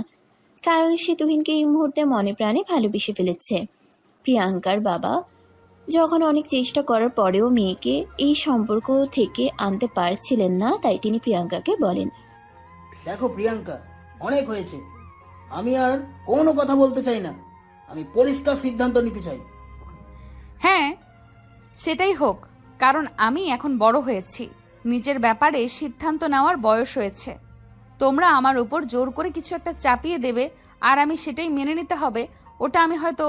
কারণ সে তুহিনকে এই মুহূর্তে মনে প্রাণে ভালোবেসে ফেলেছে। প্রিয়াঙ্কার বাবা যখন অনেক চেষ্টা করার পরেও মেয়েকে এই সম্পর্ক থেকে আনতে পারছিলেন না, তাই তিনি প্রিয়াঙ্কাকে বলেন, দেখো প্রিয়াঙ্কা, অনেক হয়েছে। আমি আর কোনো কথা বলতে চাই না। আমি পরিষ্কার সিদ্ধান্ত নিতে চাই। হ্যাঁ, সেটাই হোক, কারণ আমি এখন বড় হয়েছি। নিজের ব্যাপারে সিদ্ধান্ত নেওয়ার বয়স হয়েছে। তোমরা আমার উপর জোর করে কিছু একটা চাপিয়ে দেবে, আর আমি সেটাই মেনে নিতে হবে, ওটা আমি হয়তো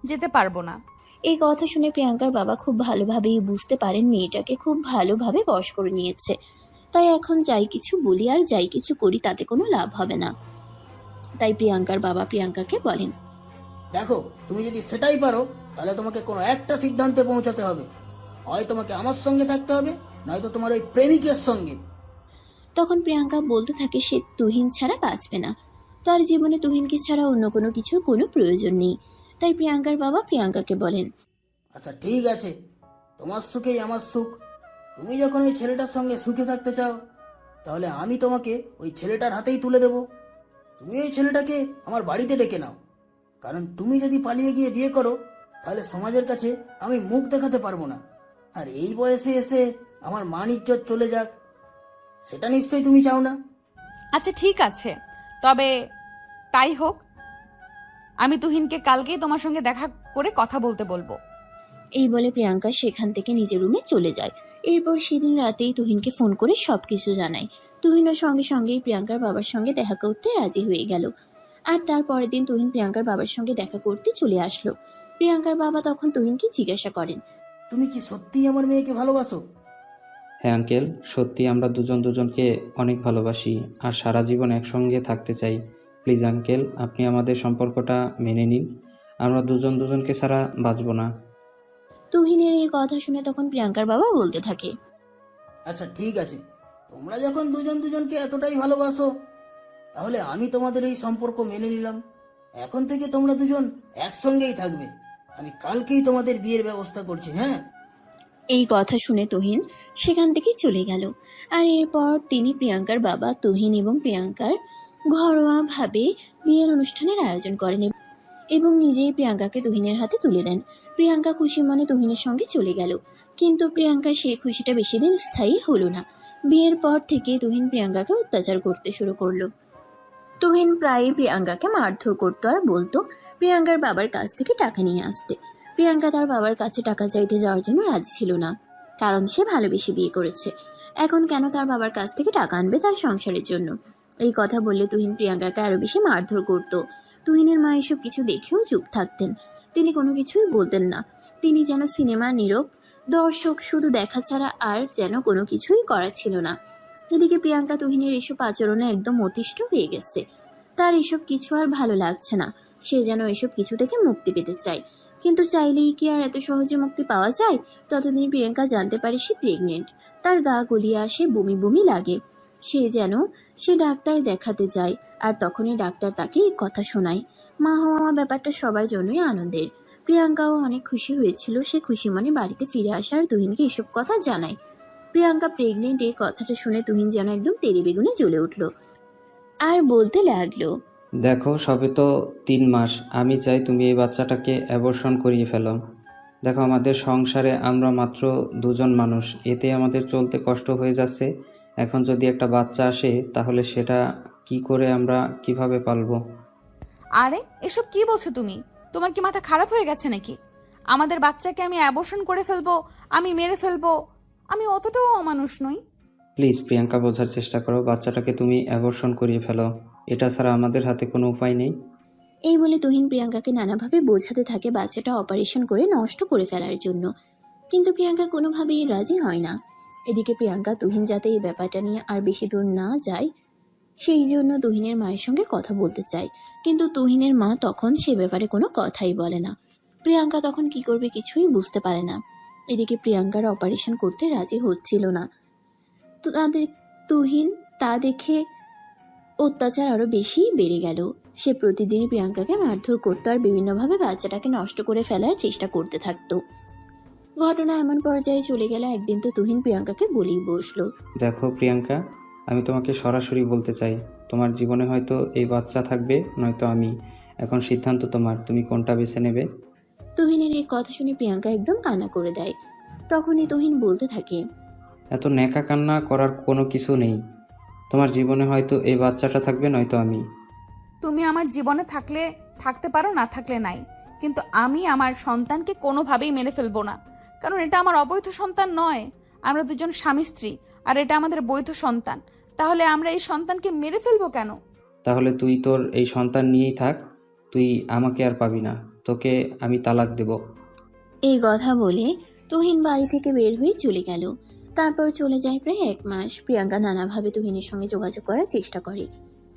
যেতে পারবো না। এই কথা শুনে প্রিয়াঙ্কার বাবা খুব ভালোভাবেই বুঝতে পারেন মেয়েটাকে খুব ভালোভাবে বশ করে নিয়েছে। তাই এখন যাই কিছু বলি আর যাই কিছু করি তাতে কোনো লাভ হবে না। তাই প্রিয়াঙ্কার বাবা প্রিয়াঙ্কাকে বলেন, দেখো, তুমি যদি সেটাই পারো তাহলে তোমাকে কোনো একটা সিদ্ধান্তে পৌঁছাতে হবে। হয় তোমাকে আমার সঙ্গে থাকতে হবে, নয়তো তোমার ওই প্রেমিকের সঙ্গে। তখন প্রিয়াঙ্কা বলতে থাকে সে তুহিন ছাড়া বাঁচবে না। তার জীবনে তুহিনকে ছাড়া অন্য কোনো কিছুর কোনো প্রয়োজন নেই। তাই প্রিয়াঙ্কার বাবা প্রিয়াঙ্কাকে বলেন, আচ্ছা ঠিক আছে, তোমার সুখেই আমার সুখ। তুমি যখন ওই ছেলেটার সঙ্গে সুখে থাকতে চাও, তাহলে আমি তোমাকে ওই ছেলেটার হাতেই তুলে দেব। তুমি ওই ছেলেটাকে আমার বাড়িতে ডেকে নাও, কারণ তুমি যদি পালিয়ে গিয়ে বিয়ে করো তাহলে সমাজের কাছে আমি মুখ দেখাতে পারবো না। আর এই বয়সে এসে আমার মান ইজ্জত চলে যাক, সেটা নিশ্চয়ই তুমি চাও না। আচ্ছা ঠিক আছে, তবে তাই হোক। আমি তুহিনকে কালকেই তোমার সঙ্গে দেখা করে কথা বলতে বলবো। এই বলে প্রিয়াঙ্কা সেখান থেকে নিজের রুমে চলে যায়। এরপর সেদিন রাতেই তুহিনকে ফোন করে সবকিছু জানায়। তুহিনও সঙ্গে সঙ্গেই প্রিয়াঙ্কার বাবার সঙ্গে দেখা করতে রাজি হয়ে গেল। আর তার পরের দিন তুহিন প্রিয়াঙ্কার বাবার সঙ্গে দেখা করতে চলে আসলো। প্রিয়াঙ্কার বাবা তখন তুহিনকে জিজ্ঞাসা করেন, তুমি কি সত্যিই আমার মেয়েকে ভালোবাসো? হ্যাঁ আঙ্কেল, সত্যি আমরা দুজন দুজনকে অনেক ভালোবাসি আর সারা জীবন একসঙ্গে থাকতে চাই। প্লিজ আঙ্কেল, আপনি আমাদের সম্পর্কটা মেনে নিন। আমরা দুজন দুজনকে ছাড়া বাঁচব না। তুহিনের এই কথা শুনে তখন প্রিয়াঙ্কার বাবা বলতে থাকে। আচ্ছা ঠিক আছে, তোমরা যখন দুজন দুজনকে এতটাই ভালোবাসো, তাহলে আমি তোমাদের এই সম্পর্ক মেনে নিলাম। এখন থেকে তোমরা দুজন একসঙ্গেই থাকবে। আমি কালকেই তোমাদের বিয়ের ব্যবস্থা করছি। হ্যাঁ, এই কথা শুনে তুহিন সেখান থেকে চলে গেল। আর এরপর তিনি প্রিয়াঙ্কার বাবা তুহিন এবং প্রিয়াঙ্কার ঘরোয়াভাবে বিয়ের অনুষ্ঠানের আয়োজন করেন এবং নিজেই প্রিয়াঙ্কাকে তুহিনের হাতে তুলে দেন। প্রিয়াঙ্কা খুশি মনে তুহিনের সঙ্গে চলে গেল, কিন্তু প্রিয়াঙ্কা সেই খুশিটা বেশি দিন স্থায়ী হলো না। বিয়ের পর থেকে তুহিন প্রিয়াঙ্কাকে অত্যাচার করতে শুরু করলো। তুহিন প্রায়ই প্রিয়াঙ্কাকে মারধর করতো আর বলতো প্রিয়াঙ্কার বাবার কাছ থেকে টাকা নিয়ে আসতে। প্রিয়াঙ্কা তার বাবার কাছে টাকা চাইতে যাওয়ার জন্য রাজি ছিল না, কারণ সে ভালোবেসে বিয়ে করেছে। এখন কেন তার বাবার কাছ থেকে টাকা আনবে তার সংসারের জন্য? এই কথা বললে তুহিন প্রিয়াঙ্কাকে আরো বেশি মারধর করতো। তুহিনের মা এসব কিছু দেখেও চুপ থাকতেন, তিনি কোনো কিছুই বলতেন না। তিনি যেন সিনেমা নীরব দর্শক, শুধু দেখা ছাড়া আর যেন কোনো কিছুই করা ছিল না। এদিকে প্রিয়াঙ্কা তুহিনের এসব আচরণে একদম অতিষ্ঠ হয়ে গেছে। তার এসব কিছু আর ভালো লাগছে না, সে যেন এসব কিছু থেকে মুক্তি পেতে চায়। কিন্তু চাইলেই কি আর এত সহজে মুক্তি পাওয়া যায়? ততদিন প্রিয়াঙ্কা জানতে পারে সে প্রেগনেন্ট। তার গা গলিয়ে আসে, বমি বমি লাগে। সে ডাক্তার দেখাতে যায়, আর তখনই ডাক্তার তাকে এই কথা শোনায়। মা হওয়া ব্যাপারটা সবার জন্যই আনন্দের। প্রিয়াঙ্কাও অনেক খুশি হয়েছিল। সে খুশি মনে বাড়িতে ফিরে আসে আর তুহিনকে এসব কথা জানায়। প্রিয়াঙ্কা প্রেগনেন্ট এই কথাটা শুনে তুহিন যেন একদম তেলে বেগুনে জ্বলে উঠল আর বলতে লাগলো, দেখো, সবে তো 3 মাস। আমি চাই তুমি এই বাচ্চাটাকে অ্যাবর্শন করিয়ে ফেলো। দেখো, আমাদের সংসারে আমরা মাত্র দুজন মানুষ, এতে আমাদের চলতে কষ্ট হয়ে যাচ্ছে। এখন যদি একটা বাচ্চা আসে, তাহলে সেটা কি করে আমরা কিভাবে পালবো? আরে এসব কি বলছো তুমি? তোমার কি মাথা খারাপ হয়ে গেছে নাকি? আমাদের বাচ্চাকে আমি অ্যাবর্শন করে ফেলবো, আমি মেরে ফেলবো? আমি অতটাও অমানুষ নই। প্লিজ প্রিয়াঙ্কা, বোঝার চেষ্টা করো। বাচ্চাটাকে তুমি অ্যাবর্শন করিয়ে ফেলো, এটা ছাড়া আমাদের হাতে কোনো উপায় নেই। এই বলে তুহিন প্রিয়াঙ্কাকে নানাভাবে বোঝাতে থাকে বাচ্চাটা অপারেশন করে নষ্ট করে ফেলার জন্য। কিন্তু প্রিয়াঙ্কা কোনোভাবেই রাজি হয় না। এদিকে প্রিয়াঙ্কা তুহিন যাতে এই ব্যাপারটা নিয়ে আর বেশি দূর না যায় সেই জন্য তুহিনের মায়ের সঙ্গে কথা বলতে চায়, কিন্তু তুহিনের মা তখন সে ব্যাপারে কোনো কথাই বলে না। প্রিয়াঙ্কা তখন কি করবে কিছুই বুঝতে পারে না। এদিকে প্রিয়াঙ্কার অপারেশন করতে রাজি হচ্ছিল না। তো তুহিন তা দেখে অত্যাচার আরো বেশি বেড়ে গেল। সে প্রতিদিনই প্রিয়াঙ্কাকে মারধর করতো আর বিভিন্নভাবে বাচ্চাটাকে নষ্ট করে ফেলার চেষ্টা করতে থাকতো। ঘটনা এমন পর্যায়ে চলে গেল, একদিন তো তুহিন প্রিয়াঙ্কাকে বলেই বসলো, দেখো প্রিয়াঙ্কা, আমি তোমাকে সরাসরি বলতে চাই, তোমার জীবনে হয়তো এই বাচ্চা থাকবে, নয়তো আমি। এখন সিদ্ধান্ত তোমার, তুমি কোনটা বেছে নেবে। তুহিনের এই কথা শুনে প্রিয়াঙ্কা একদম কান্না করে দেয়। তখনই তুহিন বলতে থাকে, এত ন্যাকা কান্না করার কোনো কিছু নেই। তোমার জীবনে হয়তো এই বাচ্চাটা থাকবে, নয়তো আমি। তুমি আমার জীবনে থাকলে থাকতে পারো, না থাকলে নাই, কিন্তু আমি আমার সন্তানকে কোনোভাবেই মেরে ফেলবো না। কারণ এটা আমার অবৈধ সন্তান নয়। আমরা দুজন স্বামী স্ত্রী, আর এটা আমাদের বৈধ সন্তান। তাহলে আমরা এই সন্তানকে মেরে ফেলবো কেন? তাহলে তুই তোর এই সন্তান নিয়েই থাক, তুই আমাকে আর পাবি না, তোকে আমি তালাক দেব। এই কথা বলে তুহিন বাড়ি থেকে বের হয়ে চলে গেল। তারপর চলে যায় প্রায় 1 মাস। প্রিয়াঙ্কা নানাভাবে তুহিনের সঙ্গে যোগাযোগ করার চেষ্টা করে,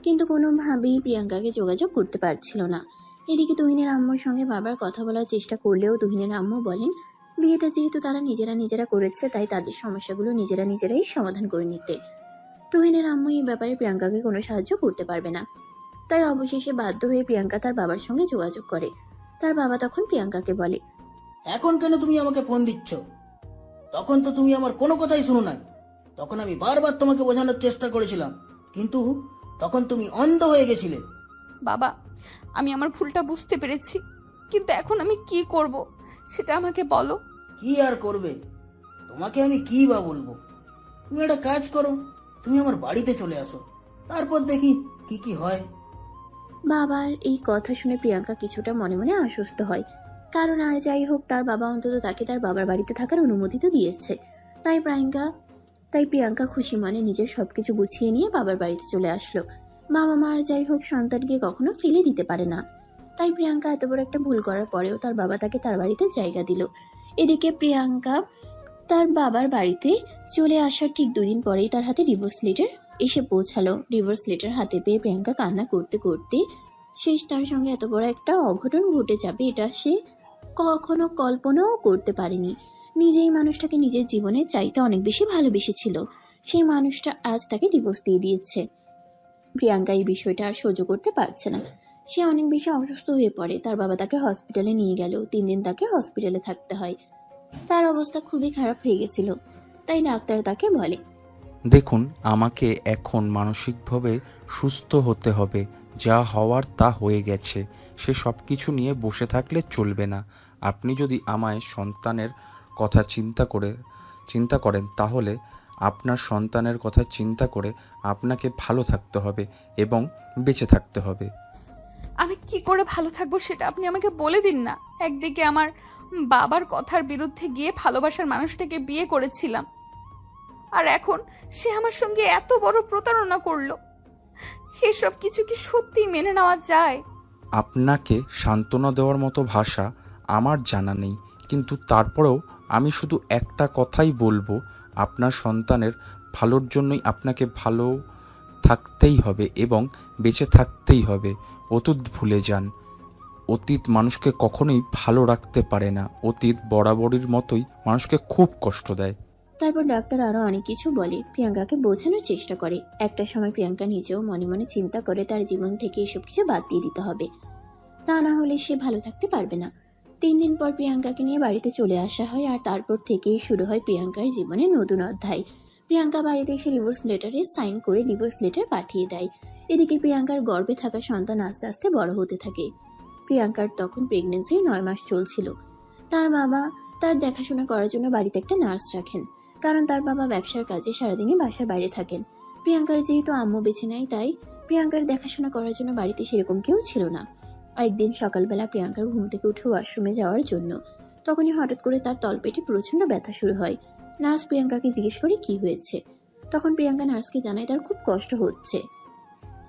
কিন্তু কোনোভাবেই প্রিয়াঙ্কাকে যোগাযোগ করতে পারছিল না। এদিকে তুহিনের আম্মুর সঙ্গে বারবার কথা বলার চেষ্টা করলেও তুহিনের আম্মু বলেন বিয়েটা যেহেতু তারা নিজেরা করেছে, তাই তাদের সমস্যাগুলো নিজেরাই সমাধান করে নিতে। তুহিনের আম্মু এই ব্যাপারে প্রিয়াঙ্কাকে কোনো সাহায্য করতে পারবে না। তাই অবশেষে বাধ্য হয়ে প্রিয়াঙ্কা তার বাবার সঙ্গে যোগাযোগ করে। তার বাবা তখন প্রিয়াঙ্কাকে বলে, এখন কেন তুমি আমাকে ফোন দিচ্ছ? তখন তো তুমি আমার কোনো কথাই শুনো নাই। তখন আমি বারবার তোমাকে বোঝানোর চেষ্টা করেছিলাম, কিন্তু তখন তুমি অন্ধ হয়ে গেছিলে। বাবা, আমি আমার ভুলটা বুঝতে পেরেছি, কিন্তু এখন আমি কি করব সেটা আমাকে বলো। কি আর করবে? তোমাকে আমি কি বা বলবো? তুমি একটা কাজ করো, তুমি আমার বাড়িতে চলে আসো, তারপর দেখি কি কি হয়। বাবার এই কথা শুনে প্রিয়াঙ্কা কিছুটা মনে মনে আশ্বস্ত হয়, কারণ আর যাই হোক তার বাবা অন্তত তাকে তার বাবার বাড়িতে থাকার অনুমতি তো দিয়েছে। তাই প্রিয়াঙ্কা খুশি মনে নিজের সবকিছু গুছিয়ে নিয়ে বাবার বাড়িতে চলে আসলো। বাবা মা আর যাই হোক সন্তানকে কখনো ফেলে দিতে পারে না। তাই প্রিয়াঙ্কা এত বড় একটা ভুল করার পরেও তার বাবা তাকে তার বাড়িতে জায়গা দিল। এদিকে প্রিয়াঙ্কা তার বাবার বাড়িতে চলে আসার ঠিক 2 দিন পরেই তার হাতে ডিভোর্স লেটার এসে পৌঁছালো। ডিভোর্স লেটার হাতে পেয়ে প্রিয়াঙ্কা কান্না করতে করতে শেষ তার সঙ্গে এত বড় একটা অঘটন ঘটে যাবে এটা সে কখনো কল্পনাও করতে পারেনি। নিজেই মানুষটাকে নিজের জীবনে চাইতে অনেক বেশি ভালোবেসেছিল, সেই মানুষটা আজ তাকে ডিভোর্স দিয়ে দিয়েছে। প্রিয়াঙ্কা এই বিষয়টা আর সহ্য করতে পারছে না। সে অনেক বেশি অসুস্থ হয়ে পড়ে। তার বাবা তাকে হসপিটালে নিয়ে গেল। 3 দিন তাকে হসপিটালে থাকতে হয়। তার অবস্থা খুবই খারাপ হয়ে গেছিল, তাই ডাক্তার তাকে বলে, দেখুন, আমাকে এখন মানসিকভাবে সুস্থ হতে হবে। যা হওয়ার তা হয়ে গেছে, সে সব কিছু নিয়ে বসে থাকলে চলবে না। আপনি যদি আমায় সন্তানের কথা চিন্তা করেন তাহলে আপনার সন্তানের কথা চিন্তা করে আপনাকে ভালো থাকতে হবে এবং বেঁচে থাকতে হবে। আমি কি করে ভালো থাকবো সেটা আপনি আমাকে বলে দিন না। একদিকে আমার বাবার কথার বিরুদ্ধে গিয়ে ভালোবাসার মানুষটাকে বিয়ে করেছিলাম, আর এখন সে আমার সঙ্গে এত বড় প্রতারণা করলো। এসব কিছু কি সত্যি মেনে নেওয়া যায়? আপনাকে সান্ত্বনা দেওয়ার মতো ভাষা আমার জানা নেই, কিন্তু তারপরেও আমি শুধু একটা কথাই বলবো, আপনার সন্তানের ভালোর জন্যই আপনাকে ভালো থাকতেই হবে এবং বেঁচে থাকতেই হবে। অতীত ভুলে যান। অতীত মানুষকে কখনোই ভালো রাখতে পারে না। অতীত বরাবরের মতোই মানুষকে খুব কষ্ট দেয়। তারপর ডাক্তার আরো অনেক কিছু বলে, প্রিয়াঙ্কাকে বোঝানোর চেষ্টা করে। একটা সময় প্রিয়াঙ্কা নিজেও মনে মনে চিন্তা করে তার জীবন থেকে এসব কিছু বাদ দিয়ে দিতে হবে, তা না হলে সে ভালো থাকতে পারবে না। 3 দিন পর প্রিয়াঙ্কাকে নিয়ে বাড়িতে চলে আসা হয়, আর তারপর থেকেই শুরু হয় প্রিয়াঙ্কার জীবনে নতুন অধ্যায়। প্রিয়াঙ্কা বাড়িতে এসে ডিভোর্স লেটারে সাইন করে ডিভোর্স লেটার পাঠিয়ে দেয়। এদিকে প্রিয়াঙ্কার গর্ভে থাকা সন্তান আস্তে আস্তে বড় হতে থাকে। প্রিয়াঙ্কার তখন প্রেগনেন্সির 9 মাস চলছিল। তার বাবা তার দেখাশোনা করার জন্য বাড়িতে একটা নার্স রাখেন, কারণ তার বাবা ব্যবসার কাজে সারাদিনই বাসার বাইরে থাকেন। প্রিয়াঙ্কার যেহেতু আম্মু বেঁচে নেয়, তাই প্রিয়াঙ্কার দেখাশোনা করার জন্য বাড়িতে সেরকম কেউ ছিল না। একদিন সকালবেলা প্রিয়াঙ্কা ঘুম থেকে উঠে ওয়াশরুমে যাওয়ার জন্য, তখনই হঠাৎ করে তার তলপেটে প্রচন্ড ব্যথা শুরু হয়। নার্স প্রিয়াঙ্কাকে জিজ্ঞেস করে কি হয়েছে। তখন প্রিয়াঙ্কা নার্সকে জানায় তার খুব কষ্ট হচ্ছে।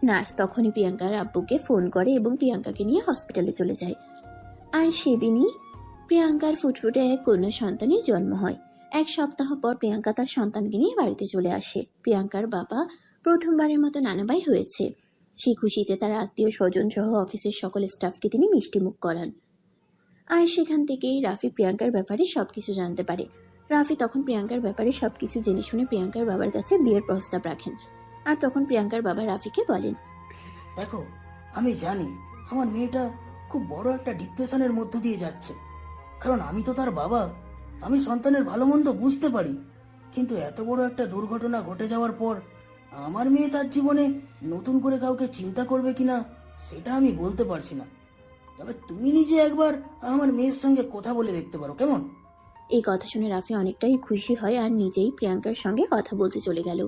নার্স তখনই প্রিয়াঙ্কার আব্বুকে ফোন করে এবং প্রিয়াঙ্কাকে নিয়ে হসপিটালে চলে যায়। আর সেদিনই প্রিয়াঙ্কার ফুটফুটে এক কন্যা সন্তানের জন্ম হয়। 1 সপ্তাহ পর প্রিয়াঙ্কা তার সন্তানকে নিয়ে বাড়িতে চলে আসে। প্রিয়াঙ্কার বাবা প্রথমবারের মতো নানাভাই হয়েছে। সেই খুশিতে তার আত্মীয় স্বজন সহ অফিসের সকল স্টাফকে তিনি মিষ্টিমুখ করান। আর সেখান থেকেই রাফি প্রিয়াঙ্কার ব্যাপারে সবকিছু জানতে পারে। রাফি তখন প্রিয়াঙ্কার ব্যাপারে সবকিছু জেনে শুনে প্রিয়াঙ্কার বাবার কাছে বিয়ের প্রস্তাব রাখেন। আর তখন প্রিয়াঙ্কার বাবা রাফিকে বলেন, দেখো, আমি জানি আমার মেয়েটা খুব বড় একটা ডিপ্রেশনের মধ্য দিয়ে যাচ্ছে, কারণ আমি তো তার বাবা। আমি সন্তানের ভালো মন্দ বুঝতে পারি, কিন্তু এত বড় একটা দুর্ঘটনা ঘটে যাওয়ার পর আমার মেয়ে তার জীবনে নতুন করে কাউকে চিন্তা করবে কিনা সেটা আমি বলতে পারছি না। তবে তুমি নিজে একবার আমার মেয়ের সঙ্গে কথা বলে দেখতে পারো, কেমন? এই কথা শুনে রাফি অনেকটাই খুশি হয় আর নিজেই প্রিয়াঙ্কার সঙ্গে কথা বলতে চলে গেল।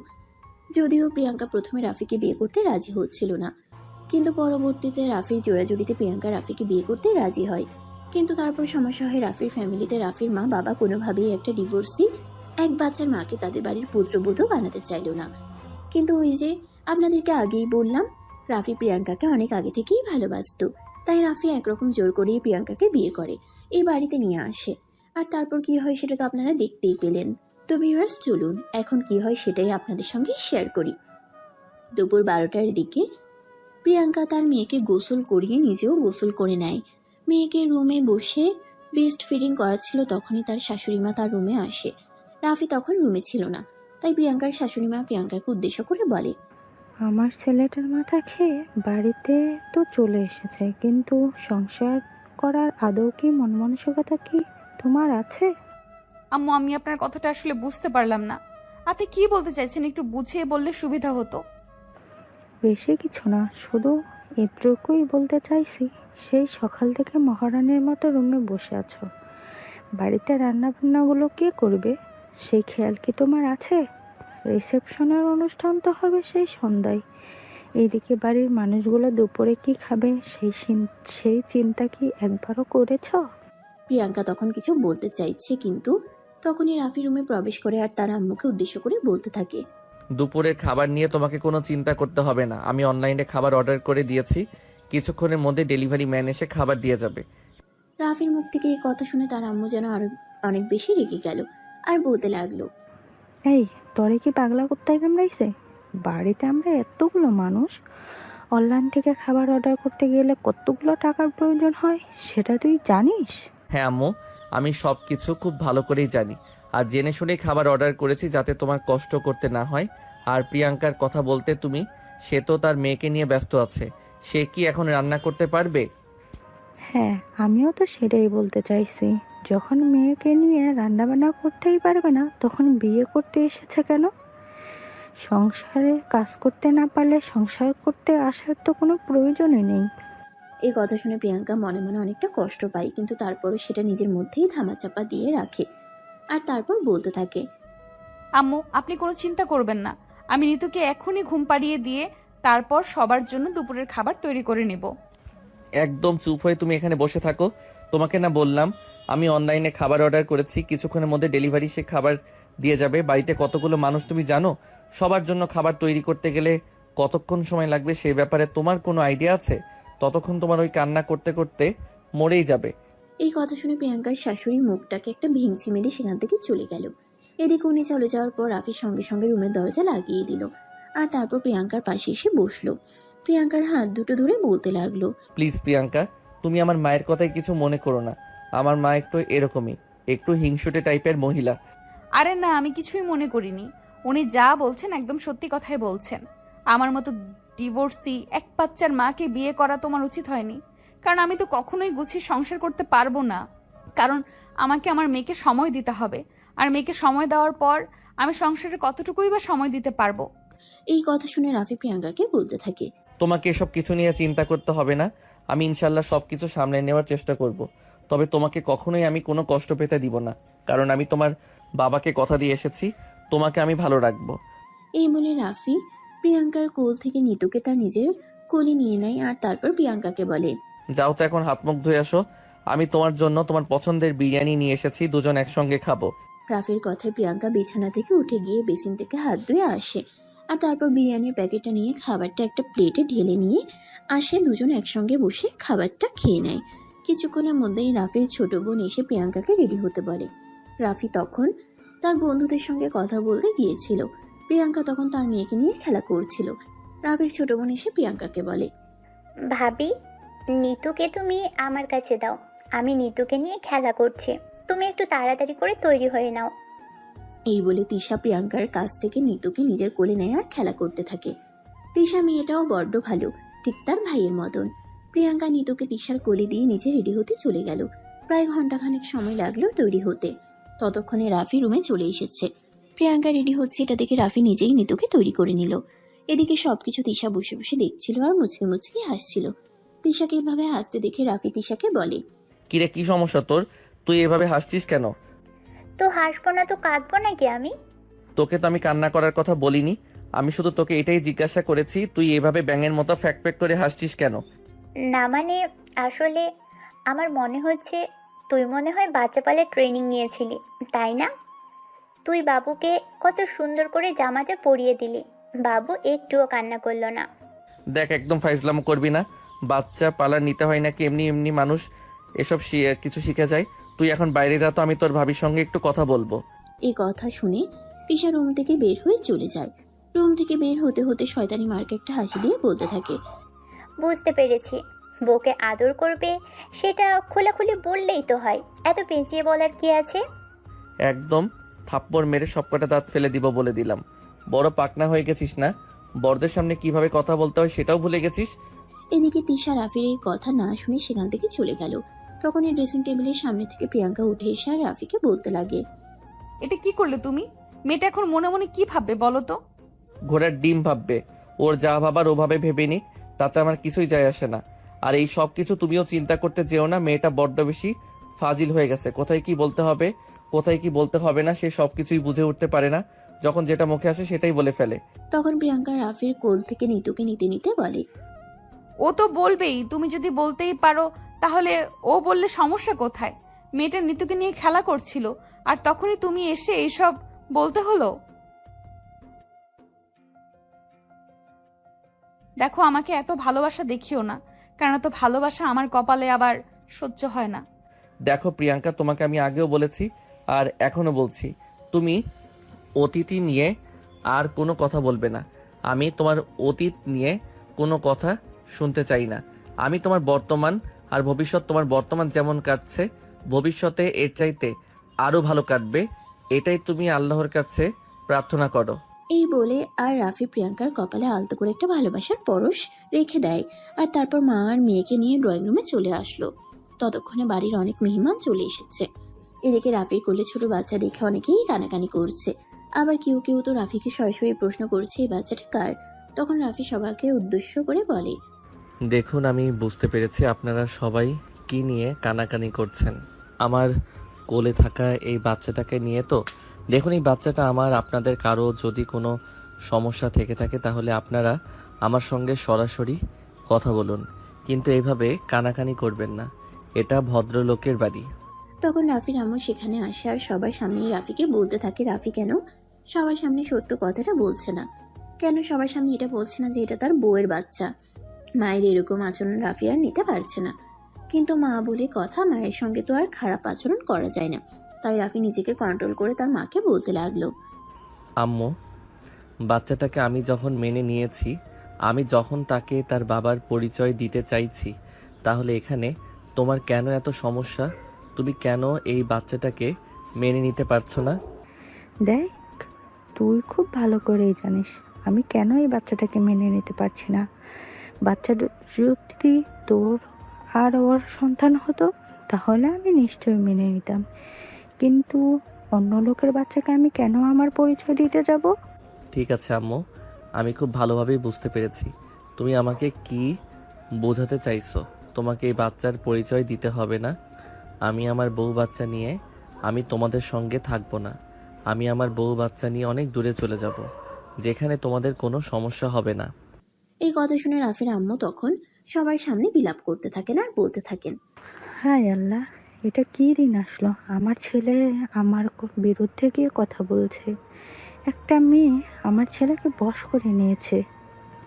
যদিও প্রিয়াঙ্কা প্রথমে রাফিকে বিয়ে করতে রাজি হচ্ছিল না, কিন্তু পরবর্তীতে রাফির জোড়াজুড়িতে প্রিয়াঙ্কা রাফিকে বিয়ে করতে রাজি হয়। কিন্তু তারপর সমস্যা হয় রাফির ফ্যামিলিতে। রাফির মা বাবা কোনোভাবেই একটা ডিভোর্সি এক বাচ্চার মাকে তাদের বাড়ির পুত্রবধূ বানাতে চাইল না। কিন্তু ওই যে আপনাদেরকে আগেই বললাম, রাফি প্রিয়াঙ্কাকে অনেক আগে থেকেই ভালোবাসতো, তাই রাফি একরকম জোর করেই প্রিয়াঙ্কাকে বিয়ে করে এই বাড়িতে নিয়ে আসে। আর তারপর কি হয় সেটা তো আপনারা দেখতেই পেলেন। তো ভিউয়ার্স, চলুন এখন কি হয় সেটাই আপনাদের সঙ্গে শেয়ার করি। দুপুর 12টার দিকে প্রিয়াঙ্কা তার মেয়েকে গোসল করিয়ে নিজেও গোসল করে নেয়। মেয়েকে রুমে বসে বেস্ট ফিডিং করাচ্ছিল, তখনই তার শাশুড়ি মা তার রুমে আসে। রাফি তখন রুমে ছিল না, তাই প্রিয়াঙ্কার শাশুড়ি মা প্রিয়াঙ্কাকে উদ্দেশ্য করে বলে, আমার ছেলেটার মাথা খেয়ে বাড়িতে তো চলে এসেছে, কিন্তু সংসার করার আদৌ কি মন মানসিকতা কি তোমার আছে? আম্মু, আমি আপনার কথাটা আসলে বুঝতে পারলাম না। আপনি কি বলতে চাইছেন একটু বুঝিয়ে বললে সুবিধা হতো। বেশি কিছু না, শুধু এটুকুই বলতে চাইছি, সেই সকাল থেকে মহারানীর মতো রুমে বসে আছো। বাড়িতে রান্নাবান্নাগুলো কে করবে সেই খেয়াল কি তোমার আছে? রিসেপশনের অনুষ্ঠান তো হবে সেই সন্ধ্যায়। এইদিকে বাড়ির মানুষগুলো দুপুরে কি খাবে সেই চিন্তা কি একবারও করেছ? প্রিয়াঙ্কা তখন কিছু বলতে চাইছে, কিন্তু তখনই রাফি রুমে প্রবেশ করে আর তার আম্মুকে উদ্দেশ্য করে বলতে থাকে, দুপুরের খাবার নিয়ে তোমাকে কোনো চিন্তা করতে হবে না। আমি অনলাইনে খাবার অর্ডার করে দিয়েছি, কিছুক্ষণের মধ্যে ডেলিভারি ম্যান এসে খাবার দিয়ে যাবে। রাফির মুখ থেকে এই কথা শুনে তার আম্মু যেন আরো অনেক বেশি রেগে গেল। আর বলতে লাগলো, এই, তোরে কি পাগলা কুত্তায় কামড়াইছে? বাড়িতে আমরা এতগুলো মানুষ, অনলাইন থেকে খাবার অর্ডার করতে গেলে কতগুলো টাকার প্রয়োজন হয় সেটা তুই জানিস? হ্যাঁ আম্মু, আমি সব কিছু খুব ভালো করেই জানি। আর জেনে শুনেই খাবার অর্ডার করেছি যাতে তোমার কষ্ট করতে না হয়। আর প্রিয়াঙ্কার কথা বলতে তুমি, সে তো তার মেয়েকে নিয়ে ব্যস্ত আছে। সে কি এখন রান্না করতে পারবে? হ্যাঁ, আমিও তো সেটাই বলতে চাইছি। যখন মেয়েকে নিয়ে রান্নাবান্না করতেই পারবে না, তখন বিয়ে করতে এসেছে কেন? সংসারে কাজ করতে না পারলে সংসার করতে আসার তো কোনো প্রয়োজনই নেই। এই কথা শুনে প্রিয়াঙ্কা মনে মনে অনেকটা কষ্ট পায়, কিন্তু তারপরও সেটা নিজের মধ্যেই ধামাচাপা দিয়ে রাখে। আর তারপর বলতে থাকে, আম্মু, আপনি কোনো চিন্তা করবেন না। আমি নিতুকে এখনই ঘুম পাড়িয়ে দিয়ে তারপর সবার জন্য দুপুরের খাবার তৈরি করে নেব। একদম চুপ হয়ে তুমি এখানে বসে থাকো। তোমাকে না বললাম আমি অনলাইনে খাবার অর্ডার করেছি, কিছুক্ষণের মধ্যে ডেলিভারি সে খাবার দিয়ে যাবে। বাড়িতে কতগুলো মানুষ তুমি জানো? সবার জন্য খাবার তৈরি করতে গেলে কতক্ষণ সময় লাগবে সেই ব্যাপারে তোমার কোনো আইডিয়া আছে? ততক্ষণ তোমার ওই কান্না করতে করতে মরেই যাবে। এই কথা শুনে প্রিয়াঙ্কার শাশুড়ি মুখটাকে একটা ভেঙচি মেরে সেখান থেকে চলে গেল। এদিকে উনি চলে যাওয়ার পর রাফির সঙ্গে সঙ্গে রুমের দরজা লাগিয়ে দিল। আর তারপর প্রিয়াঙ্কার পাশে এসে বসলো। প্রিয়াঙ্কার হাত দুটো ধরে বলতে লাগলো, প্লিজ প্রিয়াঙ্কা, তুমি আমার মায়ের কথায় কিছু মনে করো না। আমার মা একটু এরকমই, একটু হিংসুটে টাইপের মহিলা। আরে না, আমি কিছুই মনে করিনি। উনি যা বলছেন একদম সত্যি কথাই বলছেন। আমার মতো ডিভোর্সি এক বাচ্চার মাকে বিয়ে করা তোমার উচিত হয়নি। কারণ আমি তো কখনোই গুছিয়ে সংসার করতে পারবো না। কারণ আমাকে আমার মেয়েকে সময় দিতে হবে। আর মেয়েকে সময় দেওয়ার পর আমি সংসারে কতটুকুই বা সময় দিতে পারবো। এই কথা শুনে রাফি প্রিয়াঙ্কাকে বলতে থাকে, তোমাকে এসব কিছু নিয়ে চিন্তা করতে হবে না। আমি ইনশাল্লাহ সবকিছু সামলে নেওয়ার চেষ্টা করব। তবে তোমাকে কখনোই আমি কোনো কষ্ট পেতে দিব না, কারণ আমি তোমার বাবাকে কথা দিয়ে এসেছি তোমাকে আমি ভালো রাখবো। এই বলে রাফি প্রিয়াঙ্কার কোল থেকে নিতুকে তার নিজের কোলে নিয়ে নেয়। আর তারপর প্রিয়াঙ্কাকে বলে, যাও তো এখন হাত মুখ ধুয়ে আসো। আমি তোমার জন্য তোমার পছন্দের বিরিয়ানি নিয়ে এসেছি, দুজন একসঙ্গে খাবো। রাফির কথায় প্রিয়াঙ্কা বিছানা থেকে উঠে গিয়ে বেসিন থেকে হাত ধুয়ে আসে। আর তারপর বিরিয়ানির প্যাকেটটা নিয়ে খাবারটা একটা প্লেটে ঢেলে নিয়ে আসে। দুজন একসঙ্গে বসে খাবারটা খেয়ে নেয়। কিছুক্ষণের মধ্যেই রাফির ছোট বোন এসে প্রিয়াঙ্কাকে রেডি হতে বলে। রাফি তখন তার বন্ধুদের সঙ্গে কথা বলতে গিয়েছিল। প্রিয়াঙ্কা তখন তার মেয়েকে নিয়ে খেলা করছিল। রাফির ছোট বোন এসে প্রিয়াঙ্কাকে বলে, ভাবি, নিতুকে তুমি আমার কাছে দাও। আমি নিতুকে নিয়ে খেলা করছি। তুমি একটু তাড়াতাড়ি করে তৈরি হয়ে নাও। এই বলে তিশা প্রিয়াঙ্কার কাছ থেকে নিতুকে নিজের কোলে নেয় আর খেলা করতে থাকে। তিশা মেয়েটাও বড্ড ভালো, ঠিক তার ভাইয়ের মতন। প্রিয়াঙ্কা নিতুকে তিশার কোলে দিয়ে নিজে রেডি হতে চলে গেল। প্রায় ঘন্টাখানেক সময় লাগলো তৈরি হতে। ততক্ষণে রাফি রুমে চলে এসেছে। প্রিয়াঙ্কা রেডি হচ্ছে এটা দেখে রাফি নিজেই নিতুকে তৈরি করে নিল। এদিকে সবকিছু তিশা বসে বসে দেখছিল আর মুচকে মুচকে হাসছিল। তিশাকে এভাবে হাসতে দেখে রাফি তিশাকে বলে, কিরে, কি সমস্যা তোর? তুই এভাবে হাসছিস কেন? তো হাসবো না তো কাঁদবো নাকি আমি? তোকে তো আমি কান্না করার কথা বলিনি। আমি শুধু তোকে এটাই জিজ্ঞাসা করেছি, তুই এভাবে ব্যাঙের মতো ফ্যাক ফ্যাক করে হাসছিস কেন? না মানে, আসলে আমার মনে হচ্ছে তুই মনে হয় বাচ্চা পালে ট্রেনিং নিয়েছিলি, তাই না? তুই বাবুকে কত সুন্দর করে জামাটা পরিয়ে দিলি, বাবু একটুও কান্না করলো না। দেখ, একদম ফাইজলাম করবি না। বাচ্চা পালা নিতে হয় নাকি এমনি এমনি মানুষ এসব কিছু শিখে যায়। তুই এখন বাইরে যা তো, আমি তোর ভাবির সঙ্গে একটু কথা বলবো। এই কথা শুনে তিশা রুম থেকে বের হয়ে চলে যায়। রুম থেকে বের হতে হতে শয়তানি মার্কে একটা হাসি দিয়ে বলতে থাকে, বুঝতে পেরেছি, বউকে আদর করবে সেটা খোলাখুলি বললেই তো হয়, এত পেঁচিয়ে বলার কি আছে? একদম থাপ্পড় মেরে সবকটা দাঁত ফেলে দিব বলে দিলাম। বড় পাকনা হয়ে গেছিস না? বড়দের সামনে কিভাবে কথা বলতে হয় সেটাও ভুলে গেছিস। এদিকে তিশা রাফির এই কথা না শুনে সেখান থেকে চলে গেল। তখন এই ড্রেসিং টেবিলের সামনে থেকে প্রিয়াঙ্কা উঠে এসে আর রাফিকে বলতে লাগে, এটা কি করলে তুমি? মেয়েটা এখন মনে মনে কি ভাববে বলো তো? ঘোড়ার ডিম ভাববে। ওর যা ভাবার ওভাবে ভেবে নিক, তাতে আমার কিছুই যায় আসে না। আর এই সব কিছু তুমিও চিন্তা করতে যেও না। মেয়েটা বড্ড বেশি ফাজিল হয়ে গেছে। কোথায় কি বলতে হবে, কোথায় কি বলতে হবে না, সে সব কিছুই বুঝে উঠতে পারে না। যখন যেটা মুখে আসে সেটাই বলে ফেলে। তখন প্রিয়াঙ্কা রাফির কোল থেকে নিতুকে নিতে নিতে বলে, ও তো বলবেই, তুমি যদি বলতেই পারো তাহলে ও বললে সমস্যা কোথায়? মেয়েটা নিতুকে নিয়ে খেলা করছিল আর তখনই তুমি এসে এইসব বলতে হলো। দেখো, আমাকে এত ভালোবাসা দেখিও না, কারণ এত ভালোবাসা আমার কপালে আবার সহ্য হয় না। দেখো প্রিয়াঙ্কা, তোমাকে আমি আগেও বলেছি আর এখনো বলছি, তুমি অতীতি নিয়ে আর কোনো কথা বলবে না। আমি তোমার অতীত নিয়ে কোনো কথা শুনতে চাই না। আমি তোমার বর্তমান আর ভবিষ্যৎ, তোমার বর্তমান যেমন কাটছে ভবিষ্যতে এর চাইতে আরো ভালো কাটবে, এটাই তুমি আল্লাহর কাছে প্রার্থনা করো। এই বলে আর রাফি প্রিয়াঙ্কার কপালে আলতো করে একটা ভালোবাসার পরশ রেখে দেয়। আর তারপর মা আর মেয়েকে নিয়ে ড্রয়িং রুমে চলে আসলো। ততক্ষণে বাড়ির অনেক মেহমান চলে এসেছে। এদিকে রাফির কোলে ছোট বাচ্চা দেখে অনেকেই কানাকানি করছে। আবার কেউ কেউ তো রাফিকে সরাসরি প্রশ্ন করছে এই বাচ্চাটা কার। তখন রাফি সবাইকে উদ্দেশ্য করে বলে, দেখুন, আমি বুঝতে পেরেছি আপনারা সবাই কি নিয়ে কানাকানি করছেন। আমার কোলে থাকা এই বাচ্চাটাকে নিয়ে তো। দেখুন, এই বাচ্চাটা আমার। আপনাদের কারো যদি কোনো সমস্যা থেকে থাকে তাহলে আপনারা আমার সঙ্গে সরাসরি কথা বলুন, কিন্তু এইভাবে কানাকানি করবেন না। এটা ভদ্রলোকের বাড়ি। তখন রাফির আম্মু সেখানে আসে আর সবার সামনেই রাফিকে বলতে থাকে রাফি কেন সবার সামনে সত্য কথাটা বলছে না, কেন সবার সামনে এটা বলছে না যে এটা তার বউয়ের বাচ্চা। মায়ের এরকম আচরণ রাফি আর নিতে পারছে না, কিন্তু মা বলে কথা, মায়ের সঙ্গে তো আর খারাপ আচরণ করা যায় না। তাই রাফি নিজেকে কন্ট্রোল করে তার মাকে বলতে লাগলো, আম্মু, বাচ্চাটাকে আমি যখন মেনে নিয়েছি, আমি যখন তাকে তার বাবার পরিচয় দিতে চাইছি, তাহলে এখানে তোমার কেন এত সমস্যা? তুমি কেন এই বাচ্চাটাকে মেনে নিতে পারছো না? দেখ, তুই খুব ভালো করেই জানিস আমি কেন এই বাচ্চাটাকে মেনে নিতে পারছি না। বাচ্চাটা যদি তোর আর ওর সন্তান হতো তাহলে আমি নিশ্চয়ই মেনে নিতাম, কিন্তু অন্য লোকের বাচ্চাকে আমি কেন আমার পরিচয় দিতে যাব? ঠিক আছে আম্মু, আমি খুব ভালোভাবেই বুঝতে পেরেছি তুমি আমাকে কি বোঝাতে চাইছো। তোমাকে এই বাচ্চার পরিচয় দিতে হবে না। আমি আমার বউ বাচ্চা নিয়ে আমি তোমাদের সঙ্গে থাকবো না। আমি আমার বউ বাচ্চা নিয়ে অনেক দূরে চলে যাব, যেখানে তোমাদের কোনো সমস্যা হবে না। এই কথা শুনে রাফির আম্মু তখন সবার সামনে বিলাপ করতে থাকেন আর বলতে থাকেন, হায় আল্লাহ, এটা কী দিন আসলো! আমার ছেলে আমার বিরুদ্ধে গিয়ে কথা বলছে। একটা মেয়ে আমার ছেলেকে বশ করে নিয়েছে,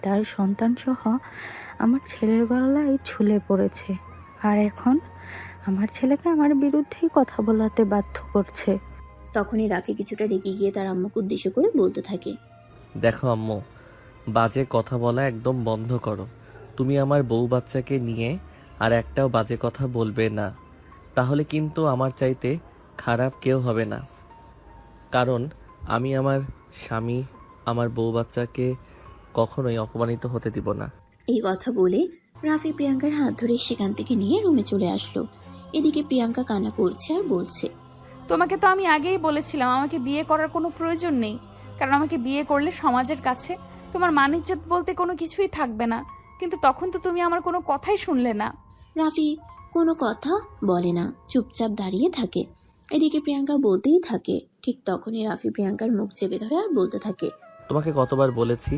তার সন্তান সহ আমার ছেলের গলায় ঝুলে পড়েছে, আর এখন আমার ছেলেকে আমার বিরুদ্ধেই কথা বলাতে বাধ্য করছে। তখনই রাফি কিছুটা রেগে গিয়ে তার আম্মুকে উদ্দেশ্য করে বলতে থাকে, দেখো আম্মু, বাজে কথা বলা একদম বন্ধ করো। তুমি আমার বউ বাচ্চাকে নিয়ে আর একটাও বাজে কথা বলবে না, তাহলে কিন্তু আমার চাইতে খারাপ কেউ হবে না। কারণ আমি আমার স্বামী, আমার বউ বাচ্চাকে কখনোই অপমানিত হতে দিব না। এই কথা বলে রাফি প্রিয়াঙ্কার হাত ধরে সেখান থেকে নিয়ে রুমে চলে আসলো। এদিকে প্রিয়াঙ্কা কান্না করছে আর বলছে, তোমাকে তো আমি আগেই বলেছিলাম আমাকে বিয়ে করার কোনো প্রয়োজন নেই, কারণ আমাকে বিয়ে করলে সমাজের কাছে তোমার মান ইজ্জত বলতে কোনো কিছুই থাকবে না। কিন্তু তখন তো তুমি আমার কোনো কথাই শুনলে না। রাফি কোনো কথা বলে না, চুপচাপ দাঁড়িয়ে থাকে। এদিকে প্রিয়াঙ্কা বলতেই থাকে। ঠিক তখনই রাফি প্রিয়াঙ্কার মুখ চেপে ধরে আর বলতে থাকে, তোমাকে কতবার বলেছি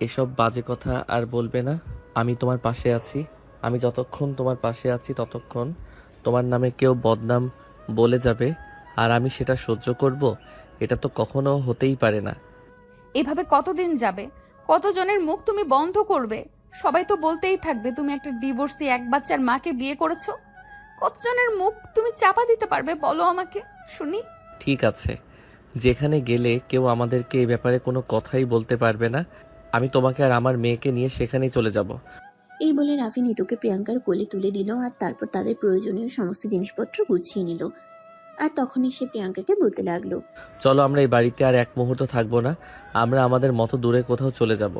এসব বাজে কথা আর বলবে না। আমি তোমার পাশে আছি। আমি যতক্ষণ তোমার পাশে আছি ততক্ষণ তোমার নামে কেউ বদনাম বলে যাবে, আর আমি সেটা সহ্য করব? এটা তো কখনো হতেই পারে না। এভাবে কতদিন যাবে? কতজনের মুখ তুমি বন্ধ করবে? সবাই তো বলতেই থাকবে তুমি একটা ডিভোর্সি এক বাচ্চার মাকে বিয়ে করেছো। কতজনের মুখ তুমি চাপা দিতে পারবে বলো আমাকে শুনি। ঠিক আছে, যেখানে গেলে কেউ আমাদেরকে এই ব্যাপারে কোনো কথাই বলতে পারবে না, আমি তোমাকে আর আমার মেয়েকে নিয়ে সেখানেই চলে যাব। এই বলে রাফি নিতুকে প্রিয়াঙ্কার কোলে তুলে দিল আর তারপর তাদের প্রয়োজনীয় সমস্ত জিনিসপত্র গুছিয়ে নিল। আর তখনই সে প্রিয়াঙ্কাকে বলতে লাগলো, চলো, আমরা এই বাড়িতে আর এক মুহূর্ত থাকবো না। আমরা আমাদের মতো দূরে কোথাও চলে যাব,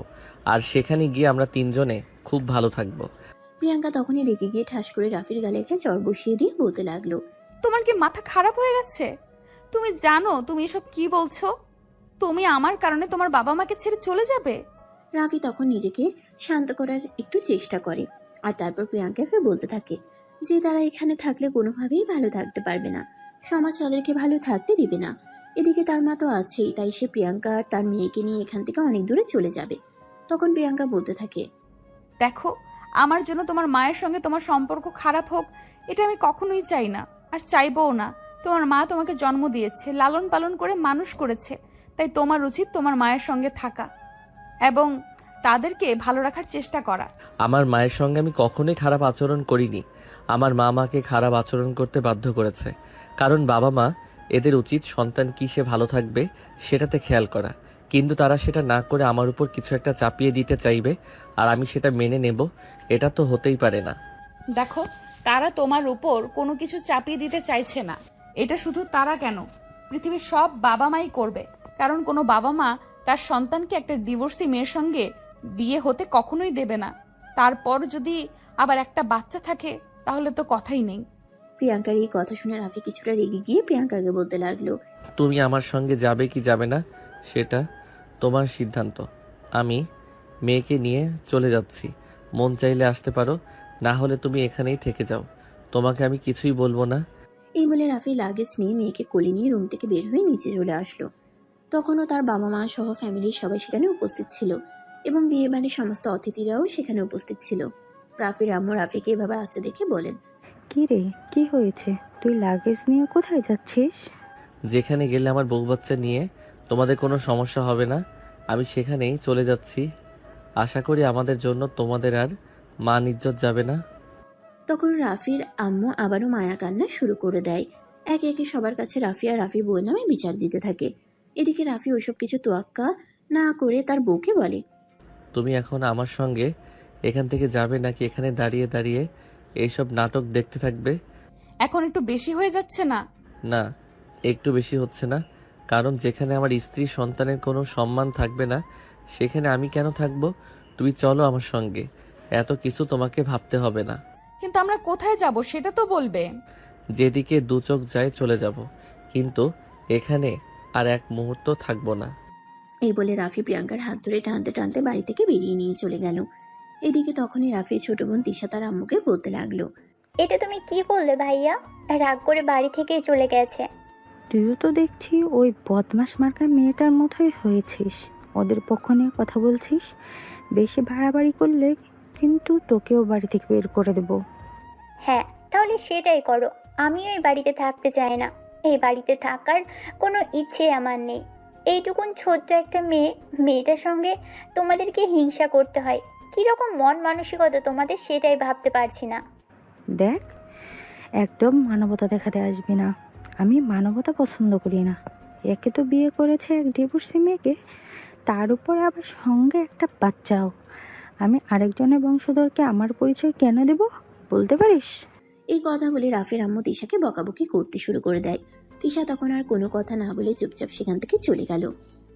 আর সেখানে গিয়ে আমরা তিনজনে খুব ভালো থাকবো। প্রিয়াঙ্কা তখনই রেগে গিয়ে ঠাস করে রাফির গালে একটা চড় বসিয়ে দিয়ে বলতে লাগলো, তোমার কি মাথা খারাপ হয়ে গেছে? তুমি জানো তুমি এসব কি বলছো? তুমি আমার কারণে তোমার বাবা মাকে ছেড়ে চলে যাবে? রাফি তখন নিজেকে শান্ত করার একটু চেষ্টা করে আর তারপর প্রিয়াঙ্কাকে বলতে থাকে যে তারা এখানে থাকলে কোনোভাবেই ভালো থাকতে পারবে না, সমাজ তাদেরকে ভালো থাকতে দিবে না। এদিকে তার মা তো আছেই, তাই সে প্রিয়াঙ্কা আর তার মেয়েকে নিয়ে এখান থেকে অনেক দূরে চলে যাবে। তখন প্রিয়াঙ্কা বলতে থাকে, দেখো, আমার জন্য তোমার মায়ের সঙ্গে তোমার সম্পর্ক খারাপ হোক এটা আমি কখনোই চাই না, আর চাইবও না। তোমার মা তোমাকে জন্ম দিয়েছে, লালন পালন করে মানুষ করেছে, তাই তোমার উচিত তোমার মায়ের সঙ্গে থাকা এবং তাদেরকে ভালো রাখার চেষ্টা করা। আমার মায়ের সঙ্গে আমি কখনোই খারাপ আচরণ করিনি। আমার মা আমাকে খারাপ আচরণ করতে বাধ্য করেছে, কারণ বাবা মা এদের উচিত সন্তান কি সে ভালো থাকবে সেটাতে খেয়াল করা, কিন্তু তারা সেটা না করে আমার উপর কিছু একটা চাপিয়ে দিতে চাইবে আর আমি সেটা মেনে নেব, এটা তো হতেই পারে না। দেখো, তারা তোমার উপর কোনো কিছু চাপিয়ে দিতে চাইছে না। এটা শুধু তারা কেন, পৃথিবীর সব বাবা মাই করবে। কারণ কোনো বাবা মা তার সন্তানকে একটা ডিভোর্সি মেয়ের সঙ্গে বিয়ে হতে কখনোই দেবে না। তারপর যদি আবার একটা বাচ্চা থাকে তাহলে তো কথাই নেই। প্রিয়াঙ্কার এই কথা শুনে রাফি কিছুটা রেগে গিয়ে প্রিয়াঙ্কাকে বলতে লাগলো, তুমি আমার সঙ্গে যাবে কি যাবে না সেটা তোমার সিদ্ধান্ত। আমি মেয়েকে নিয়ে চলে যাচ্ছি, মন চাইলে আসতে পারো, না হলে তুমি এখানেই থেকে যাও, তোমাকে আমি কিছুই বলবো না। এই বলে রাফি লাগেজ নিয়ে মেয়েকে কোলে নিয়ে রুম থেকে বের হয়ে নিচে চলে আসলো। তখনও তার বাবা মা সহ ফ্যামিলির সবাই সেখানে উপস্থিত ছিল এবং বিয়ে বাড়ির সমস্ত অতিথিরাও সেখানে উপস্থিত ছিল। রাফির আম্মু রাফিকে এভাবে আসতে দেখে বলেন, কি রে, কি হয়েছে? তুই লাগেজ নিয়ে কোথায় যাচ্ছিস? যেখানে গেলে আমার বউ বাচ্চা নিয়ে তোমাদের কোনো সমস্যা হবে না, আমি সেখানেই চলে যাচ্ছি। আশা করি আমাদের জন্য তোমাদের আর মান ইজ্জত যাবে না। তখন রাফির আম্মু আবারও মায়া কান্না শুরু করে দেয়। একে একে সবার কাছে রাফি আর রাফির বউয়ের নামে বিচার দিতে থাকে। এদিকে রাফি ওইসব কিছু তোয়াক্কা না করে তার বউকে বলে, তুমি এখন আমার সঙ্গে এখান থেকে যাবে নাকি এখানে দাঁড়িয়ে দাঁড়িয়ে এইসব নাটক দেখতে থাকবে? এখন একটু বেশি হয়ে যাচ্ছে না? না, একটু বেশি হচ্ছে না, কারণ যেখানে আমার স্ত্রী সন্তানের কোনো সম্মান থাকবে না সেখানে আমি কেন থাকবো? তুমি চলো আমার সঙ্গে, এত কিছু তোমাকে ভাবতে হবে না। কিন্তু আমরা কোথায় যাব সেটা তো বলবে। যেদিকে দু চোখ যায় চলে যাব, কিন্তু এখানে আর এক মুহূর্ত থাকবো না। এই বলে রাফি প্রিয়াঙ্কার হাত ধরে টানতে টানতে বাড়ি থেকে বেরিয়ে নিয়ে চলে গেল। এদিকে তখনই রাফির ছোট বোন তিশা তার আম্মুকে বলতে লাগলো, এটা তুমি কি করলে ভাইয়া? রাগ করে বাড়ি থেকেই চলে গেছে। তুইও তো দেখছি ওই বদমাস মার্কা মেয়েটার মতোই হয়েছিস। ওদের পক্ষ নিয়ে কথা বলছিস, বেশি বাড়াবাড়ি করলে কিন্তু তোকেও বাড়ি থেকে বের করে দেবো। হ্যাঁ, তাহলে সেটাই করো। আমিও এই বাড়িতে থাকতে চাই না। এই বাড়িতে থাকার কোনো ইচ্ছে আমার নেই। এইটুকুন ছোট্ট একটা মেয়েটার সঙ্গে তোমাদেরকে হিংসা করতে হয়। কীরকম মন মানসিকতা তোমাদের সেটাই ভাবতে পারছি না। দেখ, একদম মানবতা দেখাতে আসবি না। আমি মানবতা পছন্দ করি না। একে তো বিয়ে করেছে এক ডিভোর্সি মেয়েকে, তার উপর আবার সঙ্গে একটা বাচ্চাও। আমি আরেকজনের বংশধরকে আমার পরিচয় কেন দেব বলতে পারিস? এই কথা বলে রাফির আম্মু তিশাকে বকাবকি করতে শুরু করে দেয়। তিশা তখন আর কোনো কথা না বলে চুপচাপ সেখান থেকে চলে গেল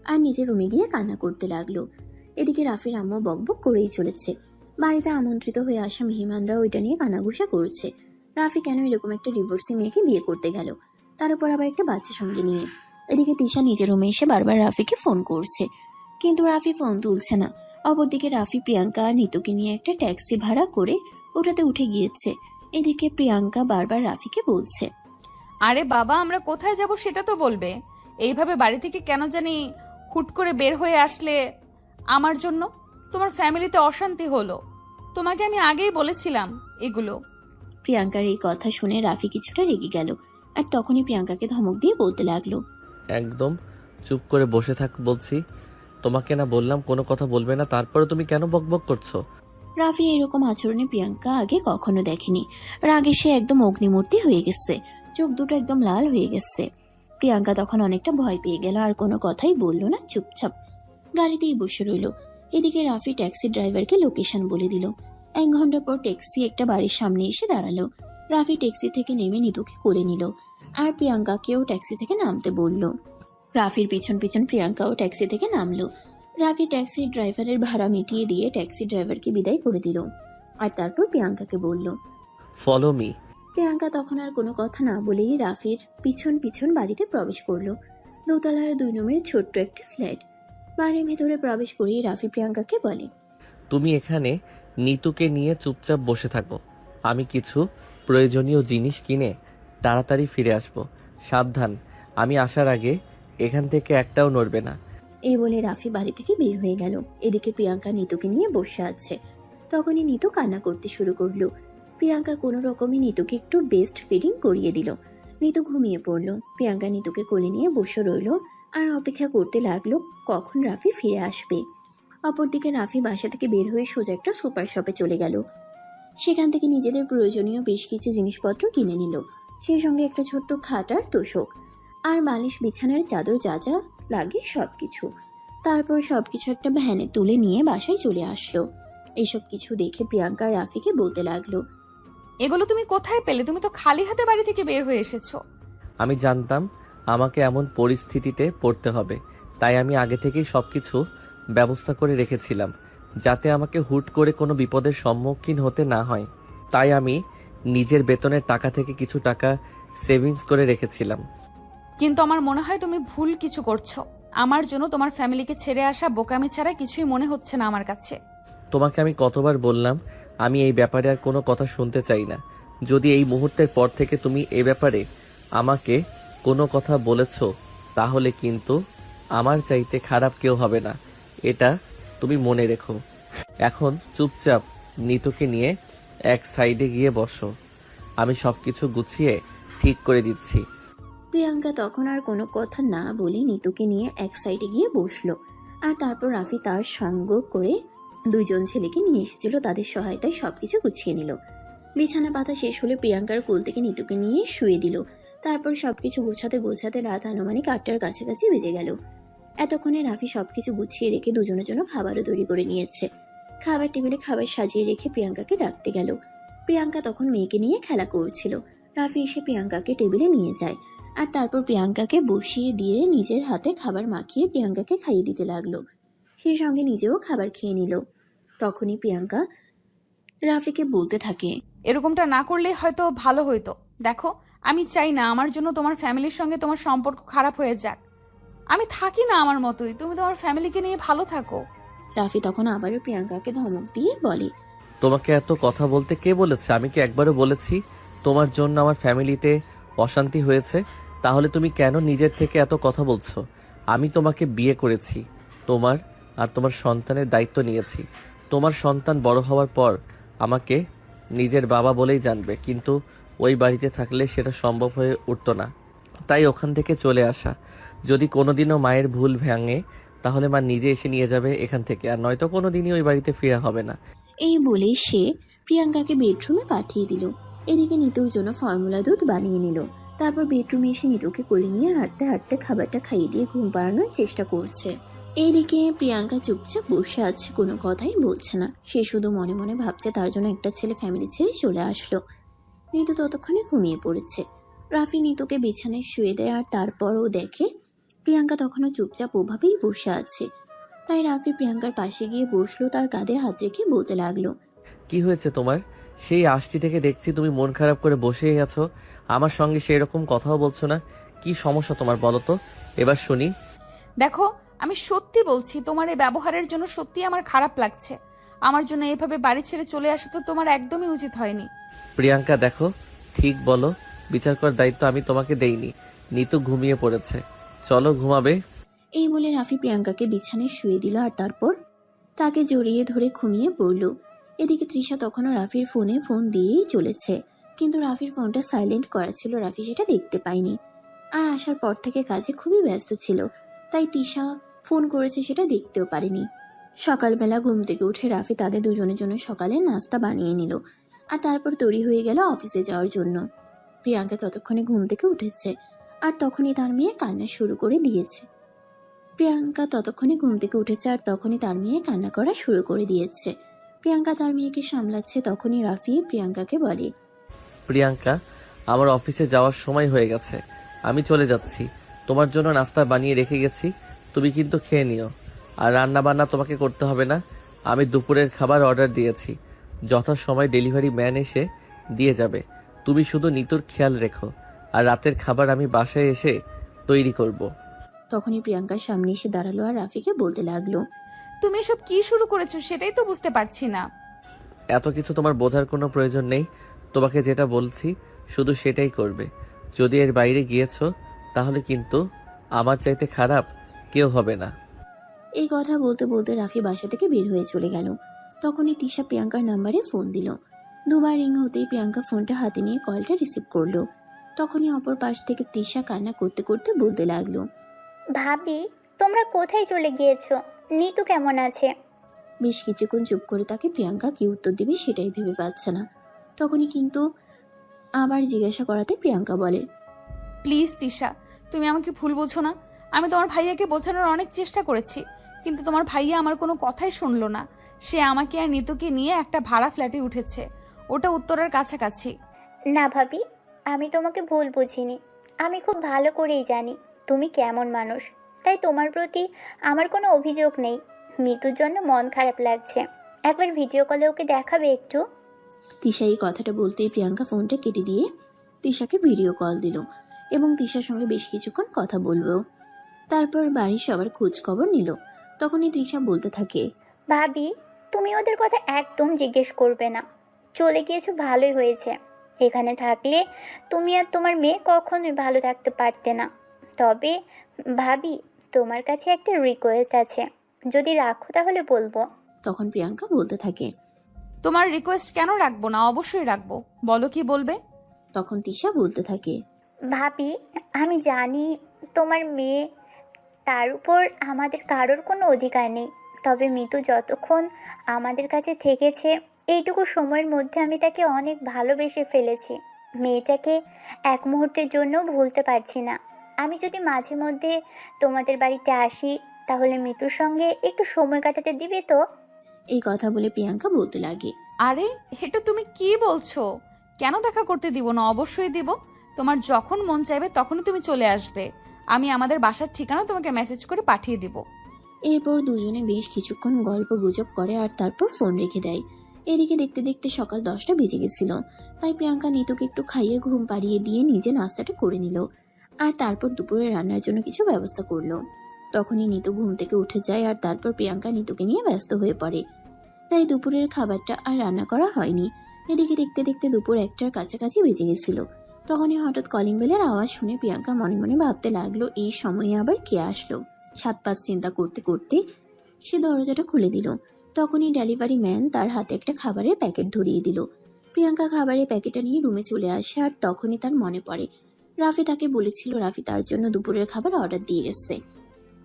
আর নিজের রুমে গিয়ে কান্না করতে লাগলো। এদিকে রাফির আম্মু বকবক করেই চলেছে। বাড়িতে আমন্ত্রিত হয়ে আসা মেহমানরা ওইটা নিয়ে কানাঘুষা করছে। রাফি কেন এরকম একটা ডিভোর্সি মেয়েকে বিয়ে করতে গেল, তার উপর আবার একটা বাচ্চা সঙ্গে নিয়ে। এদিকে তিশা নিজের রুমে এসে বারবার রাফিকে ফোন করছে, কিন্তু রাফি ফোন তুলছে না। অপরদিকে রাফি প্রিয়াঙ্কা আর নিতুকে নিয়ে একটা ট্যাক্সি ভাড়া করে ওটাতে উঠে গিয়েছে। এদিকে প্রিয়াঙ্কা বারবার রাফিকে বলছে, আরে বাবা, আমরা কোথায় যাব সেটা তো বলবে। এইভাবে বাড়ি থেকে কেন জানি হুট করে বের হয়ে আসলে আমার জন্য তোমার ফ্যামিলিতে অশান্তি হলো। তোমাকে আমি আগেই বলেছিলাম এগুলো। প্রিয়াঙ্কার এই কথা শুনে রাফি কিছুটা রেগে গেল আর তখনই প্রিয়াঙ্কাকে ধমক দিয়ে বলতে লাগলো, একদম চুপ করে বসে থাক বলছি। তোমাকে না বললাম কোনো কথা বলবে না, তারপরে তুমি কেন বকবক করছো? রাফির এরকম আচরণে প্রিয়াঙ্কা আগে কখনো দেখেনি। রাগে সে একদম অগ্নিমূর্তি হয়ে গেছে, চোখ দুটো একদম লাল হয়ে গেছে। প্রিয়াঙ্কা তখন অনেকটা ভয় পেয়ে গেল আর কোনো কথাই বলল না, চুপচাপ গাড়িতেই বসে রইল। এদিকে রাফি ট্যাক্সি ড্রাইভারকে লোকেশন বলে দিল। 1 ঘন্টা পর ট্যাক্সি একটা বাড়ির সামনে এসে দাঁড়ালো। রাফি ট্যাক্সি থেকে নেমে নিতুকে কোলে নিল আর প্রিয়াঙ্কাকেও ট্যাক্সি থেকে নামতে বলল। রাফির পিছন পিছন প্রিয়াঙ্কাও ট্যাক্সি থেকে নামলো। রাফি ট্যাক্সি ড্রাইভারের ভাড়া মিটিয়ে দিয়ে ট্যাক্সি ড্রাইভারকে বিদায় করে দিল আর তারপর প্রিয়াঙ্কাকে বলল, ফলো মি। প্রিয়াঙ্কা তখন আর কোনো কথা না বলেই রাফির পিছন পিছন বাড়িতে প্রবেশ করলো। দোতলার 2 রুমের ছোট্ট একটা ফ্ল্যাট। বাড়ির ভেতরে প্রবেশ করেই রাফি প্রিয়াঙ্কাকে বলে, তুমি এখানে নিতুকে নিয়ে চুপচাপ বসে থাকো, আমি কিছু প্রয়োজনীয় জিনিস কিনে তাড়াতাড়ি ফিরে আসবো। সাবধান, আমি আসার আগে এখান থেকে একটাও নড়বে না। এই বলে রাফি বাড়ি থেকে বের হয়ে গেল। এদিকে প্রিয়াঙ্কা নিতুকে নিয়ে বসে আছে। তখনই নিতু কান্না করতে শুরু করলো। প্রিয়াঙ্কা কোনো রকমে নিতুকে একটু বেস্ট ফিডিং করিয়ে দিল। নিতু ঘুমিয়ে পড়লো। প্রিয়াঙ্কা নিতুকে কোলে নিয়ে বসে রইলো আর অপেক্ষা করতে লাগলো কখন রাফি ফিরে আসবে। অপরদিকে রাফি বাসা থেকে বের হয়ে সোজা একটা সুপার শপে চলে গেল। সেখান থেকে নিজেদের প্রয়োজনীয় বেশ কিছু জিনিসপত্র কিনে নিল, সেই সঙ্গে একটা ছোট্ট খাট আর তোষক। আর বালিশ বিছানার চাদর যা যা লাগে সব কিছু। তারপর সব কিছু একটা ভ্যানে তুলে নিয়ে বাসায় চলে আসলো। এসব কিছু দেখে প্রিয়াঙ্কা রাফিকে বলতে লাগলো, এগুলো তুমি কোথায় পেলে? তুমি তো খালি হাতে বাড়ি থেকে বের হয়ে এসেছো। আমি জানতাম আমাকে এমন পরিস্থিতিতে পড়তে হবে, তাই আমি আগে থেকেই সব কিছু ব্যবস্থা করে রেখেছিলাম, যাতে আমাকে হুট করে কোনো বিপদের সম্মুখীন হতে না হয়। তাই আমি নিজের বেতনের টাকা থেকে কিছু টাকা সেভিংস করে রেখেছিলাম। কিন্তু আমার মনে হয় তুমি ভুল কিছু করছো। আমার জন্য তোমার ফ্যামিলিকে ছেড়ে আসা বোকামি ছাড়া কিছুই মনে হচ্ছে না আমার কাছে। তোমাকে আমি কতবার বললাম আমি এই ব্যাপারে আর কোনো কথা শুনতে চাই না। যদি এই মুহূর্তের পর থেকে তুমি এই ব্যাপারে আমাকে কোনো কথা বলেছো, তাহলে কিন্তু আমার চাইতে খারাপ কেউ হবে না, এটা তুমি মনে রেখো। এখন চুপচাপ নিতুকে নিয়ে এক সাইডে গিয়ে বসো, আমি সব কিছু গুছিয়ে ঠিক করে দিচ্ছি। প্রিয়াঙ্কা তখন আর কোনো কথা না বলে নিতুকে নিয়ে এক সাইডে গিয়ে বসলো। আর তারপর রাফি তার সঙ্গ করে দুইজন ছেলেকে নিয়ে এসেছিল, তাদের সহায়তায় সবকিছু গুছিয়ে নিল। বিছানা পাতা শেষ হলে প্রিয়াঙ্কার কোল থেকে নিতুকে নিয়ে শুয়ে দিল। তারপর সবকিছু গোছাতে গোছাতে রাত আনুমানিক 8টার কাছাকাছি বেজে গেল। এতক্ষণে রাফি সবকিছু গুছিয়ে রেখে দুজনের জন্য খাবারও তৈরি করে নিয়েছে। খাবার টেবিলে খাবার সাজিয়ে রেখে প্রিয়াঙ্কাকে ডাকতে গেল। প্রিয়াঙ্কা তখন মেয়েকে নিয়ে খেলা করছিল। রাফি এসে প্রিয়াঙ্কাকে টেবিলে নিয়ে যায় আর তারপর প্রিয়াঙ্কাকে বসিয়ে দিয়ে নিজের হাতে খাবার মাখিয়ে প্রিয়াঙ্কাকে খাইয়ে দিতে লাগলো। সেই সঙ্গে নিজেও খাবার খেয়ে নিল। তখনই প্রিয়াঙ্কা রাফিকে বলতে থাকে, এরকমটা না করলে হয়তো ভালো হইতো। দেখো, আমি চাই না আমার জন্য তোমার ফ্যামিলির সঙ্গে তোমার সম্পর্ক খারাপ হয়ে যাক। আমি থাকি না আমার মতোই, তুমি তোমার ফ্যামিলিকে নিয়ে ভালো থাকো। রাফি তখন আবারও প্রিয়াঙ্কাকে ধমক দিয়ে বলে, তোমাকে এত কথা বলতে কে বলেছে? আমি কি একবারও বলেছি তোমার জন্য আমার ফ্যামিলিতে অশান্তি হয়েছে? তাহলে তুমি কেন নিজের থেকে এত কথা বলছো? আমি তোমাকে বিয়ে করেছি, তোমার আর তোমার সন্তানের দায়িত্ব নিয়েছি। তোমার সন্তান বড় হওয়ার পর আমাকে নিজের বাবা বলেই জানবে, কিন্তু ওই বাড়িতে থাকলে সেটা সম্ভব হয়ে উঠতো না। তাই ওখান থেকে চলে আসা। যদি কোনোদিনও মায়ের ভুল ভাঙে, তাহলে মা নিজে এসে নিয়ে যাবে এখান থেকে, আর নয়তো কোনোদিনই ওই বাড়িতে ফেরা হবে না। এই বলে সে প্রিয়াঙ্কাকে বেডরুমে পাঠিয়ে দিল। এদিকে নিতুর জন্য ফর্মুলা দুধ বানিয়ে নিল। তারপর বেডরুমে এসে নিতুকে কোলে নিয়ে হাঁটতে হাঁটতে খাবারটা খাইয়ে দিয়ে ঘুম পাড়ানোর চেষ্টা করছে। এইদিকে প্রিয়াঙ্কা চুপচাপ বসে আছে, কোনো কথাই বলছে না। সে শুধু মনে মনে ভাবছে তার জন্য একটা ছেলে ফ্যামিলি ছেড়ে চলে আসলো। নিতু ততক্ষণে ঘুমিয়ে পড়েছে। রাফি নিতুকে বিছানায় শুয়ে দেয় আর তারপরও দেখে প্রিয়াঙ্কা তখনও চুপচাপ ওভাবেই বসে আছে। তাই রাফি প্রিয়াঙ্কার পাশে গিয়ে বসলো, তার কাঁধে হাত রেখে বলতে লাগলো, কি হয়েছে তোমার? সেই আসছি থেকে দেখছি তুমি মন খারাপ করে বসেই আছো, আমার সঙ্গে সেই রকম কথাও বলছো না। কি সমস্যা তোমার বলো তো, এবার শুনি। দেখো, আমি সত্যি বলছি, তোমার এই ব্যবহারের জন্য সত্যি আমার খারাপ লাগছে। আমার জন্য এভাবে বাড়ি ছেড়ে চলে আসা তো তোমার একদমই উচিত হয়নি। প্রিয়াঙ্কা দেখো, ঠিক বলো, বিচার করার দায়িত্ব আমি তোমাকে দেইনি। নিতু ঘুমিয়ে পড়েছে, চলো ঘুমাবে। এই বলে রাফি প্রিয়াঙ্কাকে বিছানায় শুয়ে দিল আর তারপর তাকে জড়িয়ে ধরে ঘুমিয়ে পড়ল। এদিকে তৃষা তখনও রাফির ফোনে ফোন দিয়েই চলেছে, কিন্তু রাফির ফোনটা সাইলেন্ট করা ছিল, রাফি সেটা দেখতে পায়নি। আর আসার পর থেকে কাজে খুবই ব্যস্ত ছিল, তাই তৃষা ফোন করেছে সেটা দেখতেও পারেনি। সকালবেলা ঘুম থেকে উঠে রাফি তাদের দুজনের জন্য সকালে নাস্তা বানিয়ে নিল আর তারপর তৈরি হয়ে গেল অফিসে যাওয়ার জন্য। প্রিয়াঙ্কা ততক্ষণে ঘুম থেকে উঠেছে আর তখনই তার মেয়ে কান্না শুরু করে দিয়েছে। প্রিয়াঙ্কা ততক্ষণে ঘুম থেকে উঠেছে আর তখনই তার মেয়ে কান্না করা শুরু করে দিয়েছে। প্রিয়াঙ্কা তার মেয়েকে সামলাচ্ছে, তখনই রাফি প্রিয়াঙ্কাকে বলে, প্রিয়াঙ্কা, আমার অফিসে যাওয়ার সময় হয়ে গেছে, আমি চলে যাচ্ছি। তোমার জন্য নাস্তা বানিয়ে রেখে গেছি, তুমি কিন্তু খেয়ে নিও। আর রান্না বান্না তোমাকে করতে হবে না, আমি দুপুরের খাবার অর্ডার দিয়েছি, যথাসময় ডেলিভারি ম্যান এসে দিয়ে যাবে। তুমি শুধু নিতুর খেয়াল রেখো, আর রাতের খাবার আমি বাসায় এসে তৈরি করব। তখনই প্রিয়াঙ্কার সামনে এসে দাঁড়ালো আর রাফিকে বলতে লাগলো, তুমি এসব কি শুরু করেছো সেটাই তো বুঝতে পারছি না। এত কিছু তোমার বোঝার কোনো প্রয়োজন নেই, তোমাকে যেটা বলছি শুধু সেটাই করবে। যদি এর বাইরে গিয়েছো, তাহলে কিন্তু আমার চাইতে খারাপ কেউ হবে না। এই কথা বলতে বলতে রাফি বাসা থেকে বের হয়ে চলে গেল। তখনই তিশা প্রিয়াঙ্কার নাম্বারে ফোন দিল। দুবার রিং হতেই প্রিয়াঙ্কা ফোনটা হাতে নিয়ে কলটা রিসিভ করলো। তখনই অপর পাশ থেকে তিশা কান্না করতে করতে বলতে লাগলো, ভাবি, তোমরা কোথায় চলে গিয়েছো? নিতু কেমন আছে? বেশ কিছুক্ষণ চুপ করে তাকে প্রিয়াঙ্কা কি উত্তর দিবে সেটাই ভেবে পাচ্ছে না। তখনই কিন্তু আবার জিজ্ঞাসা করাতে প্রিয়াঙ্কা বলে, প্লিজ তিশা, তুমি আমাকে ভুল বোঝো না। আমি তোমার ভাইয়াকে বোঝানোর অনেক চেষ্টা করেছি, কিন্তু তোমার ভাইয়া আমার কোনো কথাই শুনলো না। সে আমাকে আর নিতুকে নিয়ে একটা ভাড়া ফ্ল্যাটে উঠেছে, ওটা উত্তরার কাছাকাছি। না ভাবি, আমি তোমাকে ভুল বুঝিনি। আমি খুব ভালো করেই জানি তুমি কেমন মানুষ, তাই তোমার প্রতি আমার কোনো অভিযোগ নেই। মিতুর জন্য মন খারাপ লাগছে, একবার ভিডিও কলে ওকে দেখাবে একটু? তিশা এই কথাটা বলতেই প্রিয়াঙ্কা ফোনটা কেটে দিয়ে তিশাকে ভিডিও কল দিল এবং তিশার সঙ্গে বেশ কিছুক্ষণ কথা বলবো। তারপর বাড়ির সবার খোঁজ খবর নিল। তখনই তিশা বলতে থাকে, ভাবি, তুমি ওদের কথা একদম জিজ্ঞেস করবে না। চলে গিয়েছো ভালোই হয়েছে। এখানে থাকলে তুমি আর তোমার মেয়ে কখনোই ভালো থাকতে পারতে না। তবে ভাবি, তোমার কাছে একটা রিকোয়েস্ট আছে, যদি রাখো তাহলে বলবো। তখন প্রিয়াঙ্কা বলতে থাকে। তোমার রিকোয়েস্ট কেন রাখবো না, অবশ্যই রাখবো, বলো কি বলবে। তখন তিশা বলতে থাকে, ভাবি, আমি জানি তোমার মেয়ে, তার উপর আমাদের কারোর কোনো অধিকার নেই। তবে মিতু যতক্ষণ আমাদের কাছে থেকেছে, এইটুকু সময়ের মধ্যে আমি তাকে অনেক ভালোবেসে ফেলেছি। মেয়েটাকে এক মুহূর্তের জন্য ভুলতে পারছি না। আমি যদি মাঝে মধ্যে তোমাদের বাড়িতে আসি, তাহলে মিতুর সঙ্গে একটু সময় কাটাতে দিবে তো? এই কথা বলে প্রিয়াঙ্কা বলতে লাগে, আরে এটা তুমি কি বলছো? কেন দেখা করতে দিব না, অবশ্যই দিব। তোমার যখন মন চাইবে তখনই তুমি চলে আসবে। আমি আমাদের বাসার ঠিকানা তোমাকে মেসেজ করে পাঠিয়ে দিব। এরপর দুজনে বেশ কিছুক্ষণ গল্প গুজব করে আর তারপর ফোন রেখে দেয়। এদিকে দেখতে দেখতে সকাল 10টা বেজে গেছিল। তাই প্রিয়াঙ্কা নিতুকে একটু খাইয়ে ঘুম পাড়িয়ে দিয়ে নিজে নাস্তাটা করে নিল আর তারপর দুপুরে রান্নার জন্য কিছু ব্যবস্থা করলো। তখনই নিতু ঘুম থেকে উঠে যায় আর তারপর প্রিয়াঙ্কা নিতুকে নিয়ে ব্যস্ত হয়ে পড়ে। তাই দুপুরের খাবারটা আর রান্না করা হয়নি। এদিকে দেখতে দেখতে দুপুর 1টার কাছাকাছি বেজে গেছিল। তখনই হঠাৎ কলিং বেলের আওয়াজ শুনে প্রিয়াঙ্কা মনে মনে ভাবতে লাগলো, এই সময়ে আবার কে আসলো। 7-5 চিন্তা করতে করতে সে দরজাটা খুলে দিল। তখনই ডেলিভারি ম্যান তার হাতে একটা খাবারের প্যাকেট ধরিয়ে দিল। প্রিয়াঙ্কা খাবারের প্যাকেটটা নিয়ে রুমে চলে আসে আর তখনই তার মনে পড়ে রাফি তাকে বলেছিল রাফি তার জন্য দুপুরের খাবার অর্ডার দিয়ে গেছে।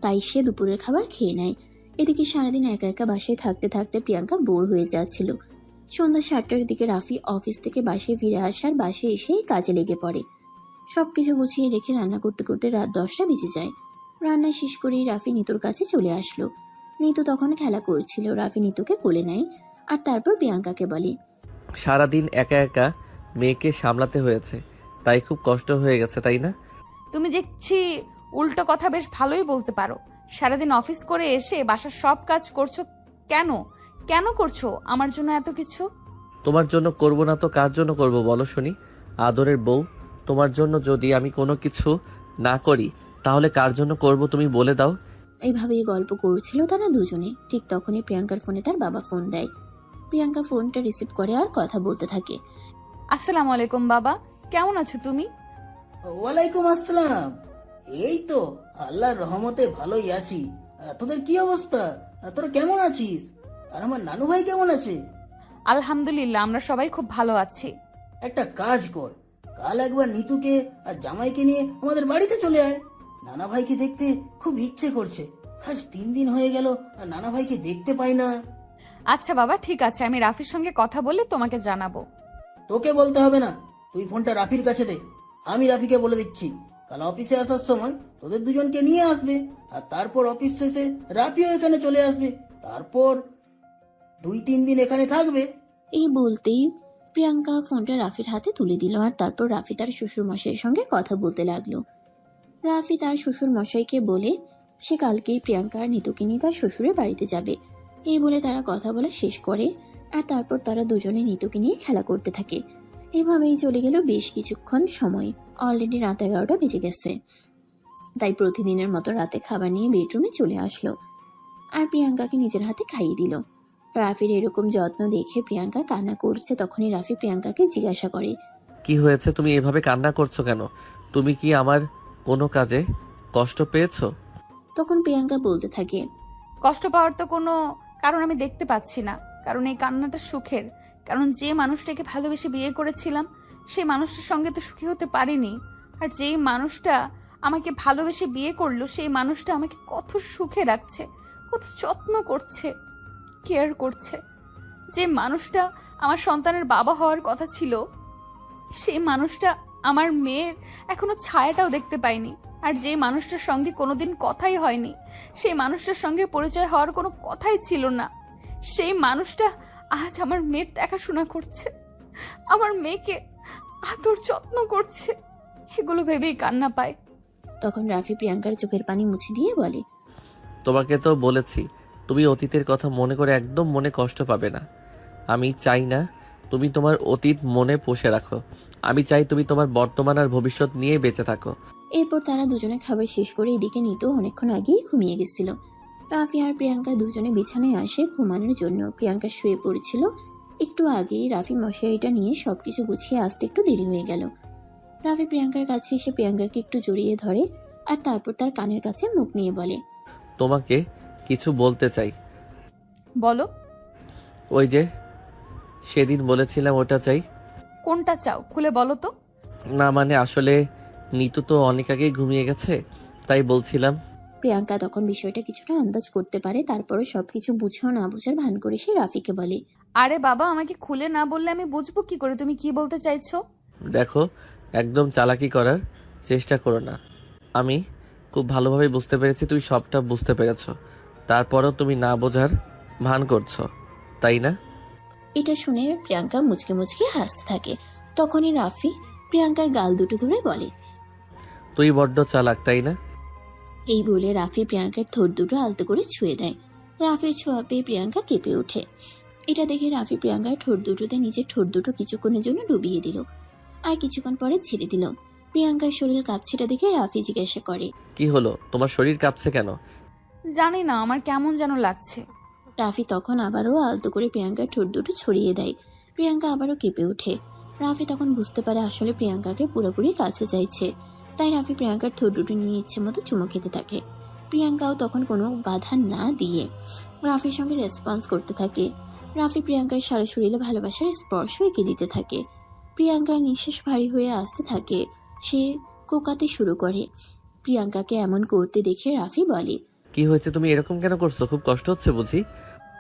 তাই সে দুপুরের খাবার খেয়ে নেয়। এদিকে সারাদিন একা একা বাসায় থাকতে থাকতে প্রিয়াঙ্কা বোর হয়ে যাচ্ছিল। সন্ধ্যা 7টার দিকে রাফি অফিস থেকে বাসায় ফিরে আসার বাসায় এসেই কাজে লেগে পড়ে। সবকিছু গুছিয়ে রেখে রান্না করতে করতে রাত 10টা বেজে যায়। রান্না শেষ করেই রাফি নিতুর কাছে চলে আসলো। নিতু তখন খেলা করছিল। রাফি নিতুকে কোলে নেয় আর তারপর প্রিয়াঙ্কাকে বলে, সারাদিন একা একা মেয়েকে সামলাতে হয়েছে, তাই খুব কষ্ট হয়ে গেছে, তাই না? তুমি দেখছি উল্টো কথা বেশ ভালোই বলতে পারো। সারাদিন অফিস করে এসে বাসার সব কাজ করছো কেন? কেন করছো আমার জন্য এত কিছু? তোমার জন্য করব না তো কার জন্য করব বলো শুনি? আদরের বউ, তোমার জন্য যদি আমি কোনো কিছু না করি তাহলে কার জন্য করব তুমি বলে দাও। এইভাবেই গল্প করছিল তারা দুজনে। ঠিক তখনই প্রিয়াঙ্কার ফোনে তার বাবা ফোন দেয়। প্রিয়াঙ্কা ফোনটা রিসিভ করে আর কথা বলতে থাকে। আসসালামু আলাইকুম বাবা, কেমন আছো তুমি? ওয়ালাইকুম আসসালাম। এই তো আল্লাহর রহমতে ভালোই আছি। তোদের কি অবস্থা? তোরা কেমন আছিস? আর আমার নানু ভাই কেমন আছে? আলহামদুলিল্লাহ, আমরা সবাই খুব ভালো আছি। একটা কাজ কর, কাল একবার নিতুকে আর জামাইকে নিয়ে আমাদের বাড়িতে চলে আয়। নানা ভাইকে দেখতে খুব ইচ্ছে করছে। আজ 3 দিন হয়ে গেল আর নানা ভাইকে দেখতে পাই না। আচ্ছা বাবা, ঠিক আছে, আমি রাফির সঙ্গে কথা বলে তোমাকে জানাবো। তোকে বলতে হবে না, তুই ফোনটা রাফির কাছে দে। আমি রাফিকে বলে দিচ্ছি কাল অফিসে আসার সময় তোদের দুজনকে নিয়ে আসবে। আর তারপর অফিস শেষে রাফিও এখানে চলে আসবে। তারপর 2-3 দিন এখানে থাকবে। এই বলতেই প্রিয়াঙ্কা ফোনটা রাফির হাতে তুলে দিল আর তারপর রাফি তার শ্বশুর মশাইয়ের সঙ্গে কথা বলতে লাগলো। রাফি তার শ্বশুর মশাইকে বলে সে কালকেই প্রিয়াঙ্কা আর নিতুকে নিয়ে তার শ্বশুরের বাড়িতে যাবে। এই বলে তারা কথা বলা শেষ করে আর তারপর তারা দুজনে নিতুকে নিয়ে খেলা করতে থাকে। এভাবেই চলে গেল বেশ কিছুক্ষণ সময়। অলরেডি রাত 11টা বেজে গেছে। তাই প্রতিদিনের মতো রাতে খাবার নিয়ে বেডরুমে চলে আসলো আর প্রিয়াঙ্কাকে নিজের হাতে খাইয়ে দিল। রাফির এরকম যত্ন দেখে প্রিয়াঙ্কা কান্না করছে। তখনই রাফি প্রিয়াঙ্কাকে জিজ্ঞাসা করে, কি হয়েছে, তুমি এভাবে কান্না করছো কেন? তুমি কি আমার কোনো কাজে কষ্ট পেয়েছো? তখন প্রিয়াঙ্কা বলতে থাকে, কষ্ট পাওয়ার তো কোনো কারণ আমি দেখতে পাচ্ছি না, কারণ এই কান্নাটা সুখের। কারণ যে মানুষটাকে ভালোবেসে বিয়ে করেছিলাম সেই মানুষটার সঙ্গে তো সুখী হতে পারিনি। আর যেই মানুষটা আমাকে ভালোবেসে বিয়ে করলো সেই মানুষটা আমাকে কত সুখে রাখছে, কত যত্ন করছে, কেয়ার করছে। যে মানুষটা আমার সন্তানের বাবা হওয়ার কথা ছিল সেই মানুষটা আমার মেয়ের এখনো ছায়াটাও দেখতে পাইনি। আর যে মানুষটার সঙ্গে কোনোদিন কথাই হয়নি, সেই মানুষটার সঙ্গে পরিচয় হওয়ার কোনো কথাই ছিল না, সেই মানুষটা আজ আমার মেয়ের দেখাশোনা করছে, আমার মেয়েকে আদর যত্ন করছে। এগুলো ভেবেই কান্না পায়। তখন রাফি প্রিয়াঙ্কার চোখের পানি মুছে দিয়ে বলে, তোমাকে তো বলেছি তুমি অতীতের কথা মনে করে একদম মনে কষ্ট পাবে না। আমি চাই না তুমি তোমার অতীত মনে পুষে রাখো। আমি চাই তুমি তোমার বর্তমান আর ভবিষ্যৎ নিয়ে বেঁচে থাকো। এরপর তারা দুজনে খাবার শেষ করে এদিকে নিতু অনেকক্ষণ আগেই ঘুমিয়ে গেছিল। রাফি আর প্রিয়াঙ্কা দুজনে বিছানায় আসে ঘুমানোর জন্য। প্রিয়াঙ্কা শুয়ে পড়েছিল। একটু আগেই রাফি মশারিটা নিয়ে সবকিছু গুছিয়ে আসতে একটু দেরি হয়ে গেল। রাফি প্রিয়াঙ্কার কাছে এসে প্রিয়াঙ্কাকে একটু জড়িয়ে ধরে আর তারপর তার কানের কাছে মুখ নিয়ে বলে, তোমাকে কিছু বলতে চাই। বলো। ওই যে সেদিন বলেছিলাম ওটা চাই। কোনটা চাও খুলে বলো তো। না মানে আসলে নিতু তো অনেক আগেই ঘুমিয়ে গেছে, তাই বলছিলাম। প্রিয়াঙ্কা তখন বিষয়টা কিছুটা আন্দাজ করতে পারে, তারপরও সবকিছু বুঝেও না বুঝার ভান করে সে রাফিকে বলে, আরে বাবা, আমাকে খুলে না বললে আমি বুঝবো কি করে তুমি কি বলতে চাইছো? দেখো, একদম চালাকি করার চেষ্টা করো না। আমি খুব ভালোভাবে বুঝতে পেরেছি তুই সবটা বুঝতে পেরেছ, তারপরও তুমি না বোঝার ভান করছো, তাই না? এটা শুনে প্রিয়াঙ্কা মুচকে মুচকে হাসতে থাকে। তখনই রাফি প্রিয়াঙ্কার গাল দুটো ধরে বলে, তুই বড্ড চালাক, তাই না? এই বলে রাফি প্রিয়াঙ্কার ঠোঁট দুটো আলতো করে ছুঁয়ে দেয়। রাফির ছোঁয়া পেয়ে প্রিয়াঙ্কা কেঁপে ওঠে। এটা দেখে রাফি প্রিয়াঙ্কার ঠোঁট দুটোতে নিজের ঠোঁট দুটো কিছুক্ষণের জন্য ডুবিয়ে দিল আর কিছুক্ষণ পরে ছেড়ে দিল। প্রিয়াঙ্কার শরীর কাঁপছেটা দেখে রাফি জিজ্ঞাসা করে, কি হলো, তোমার শরীর কাঁপছে কেন? জানি না, আমার কেমন যেন লাগছে। রাফি তখন আবারও আলতো করে প্রিয়াঙ্কার ঠোঁট দুটো ছড়িয়ে দেয়। প্রিয়াঙ্কা আবারও কেঁপে ওঠে। রাফি তখন বুঝতে পারে আসলে প্রিয়াঙ্কাকে পুরোপুরি কাছে চাইছে, তাই রাফি প্রিয়াঙ্কার ঠোঁট দুটো নিয়ে ইচ্ছে মতো চুমো খেতে থাকে। প্রিয়াঙ্কাও তখন কোনো বাধা না দিয়ে রাফির সঙ্গে রেসপন্স করতে থাকে। রাফি প্রিয়াঙ্কার সারা শরীরে ভালোবাসার স্পর্শ এঁকে দিতে থাকে। প্রিয়াঙ্কার নিঃশ্বাস ভারী হয়ে আসতে থাকে। সে কোকাতে শুরু করে। প্রিয়াঙ্কাকে এমন করতে দেখে রাফি বলে, কি হয়েছে, তুমি এরকম কেন করছো? খুব কষ্ট হচ্ছে বুঝি?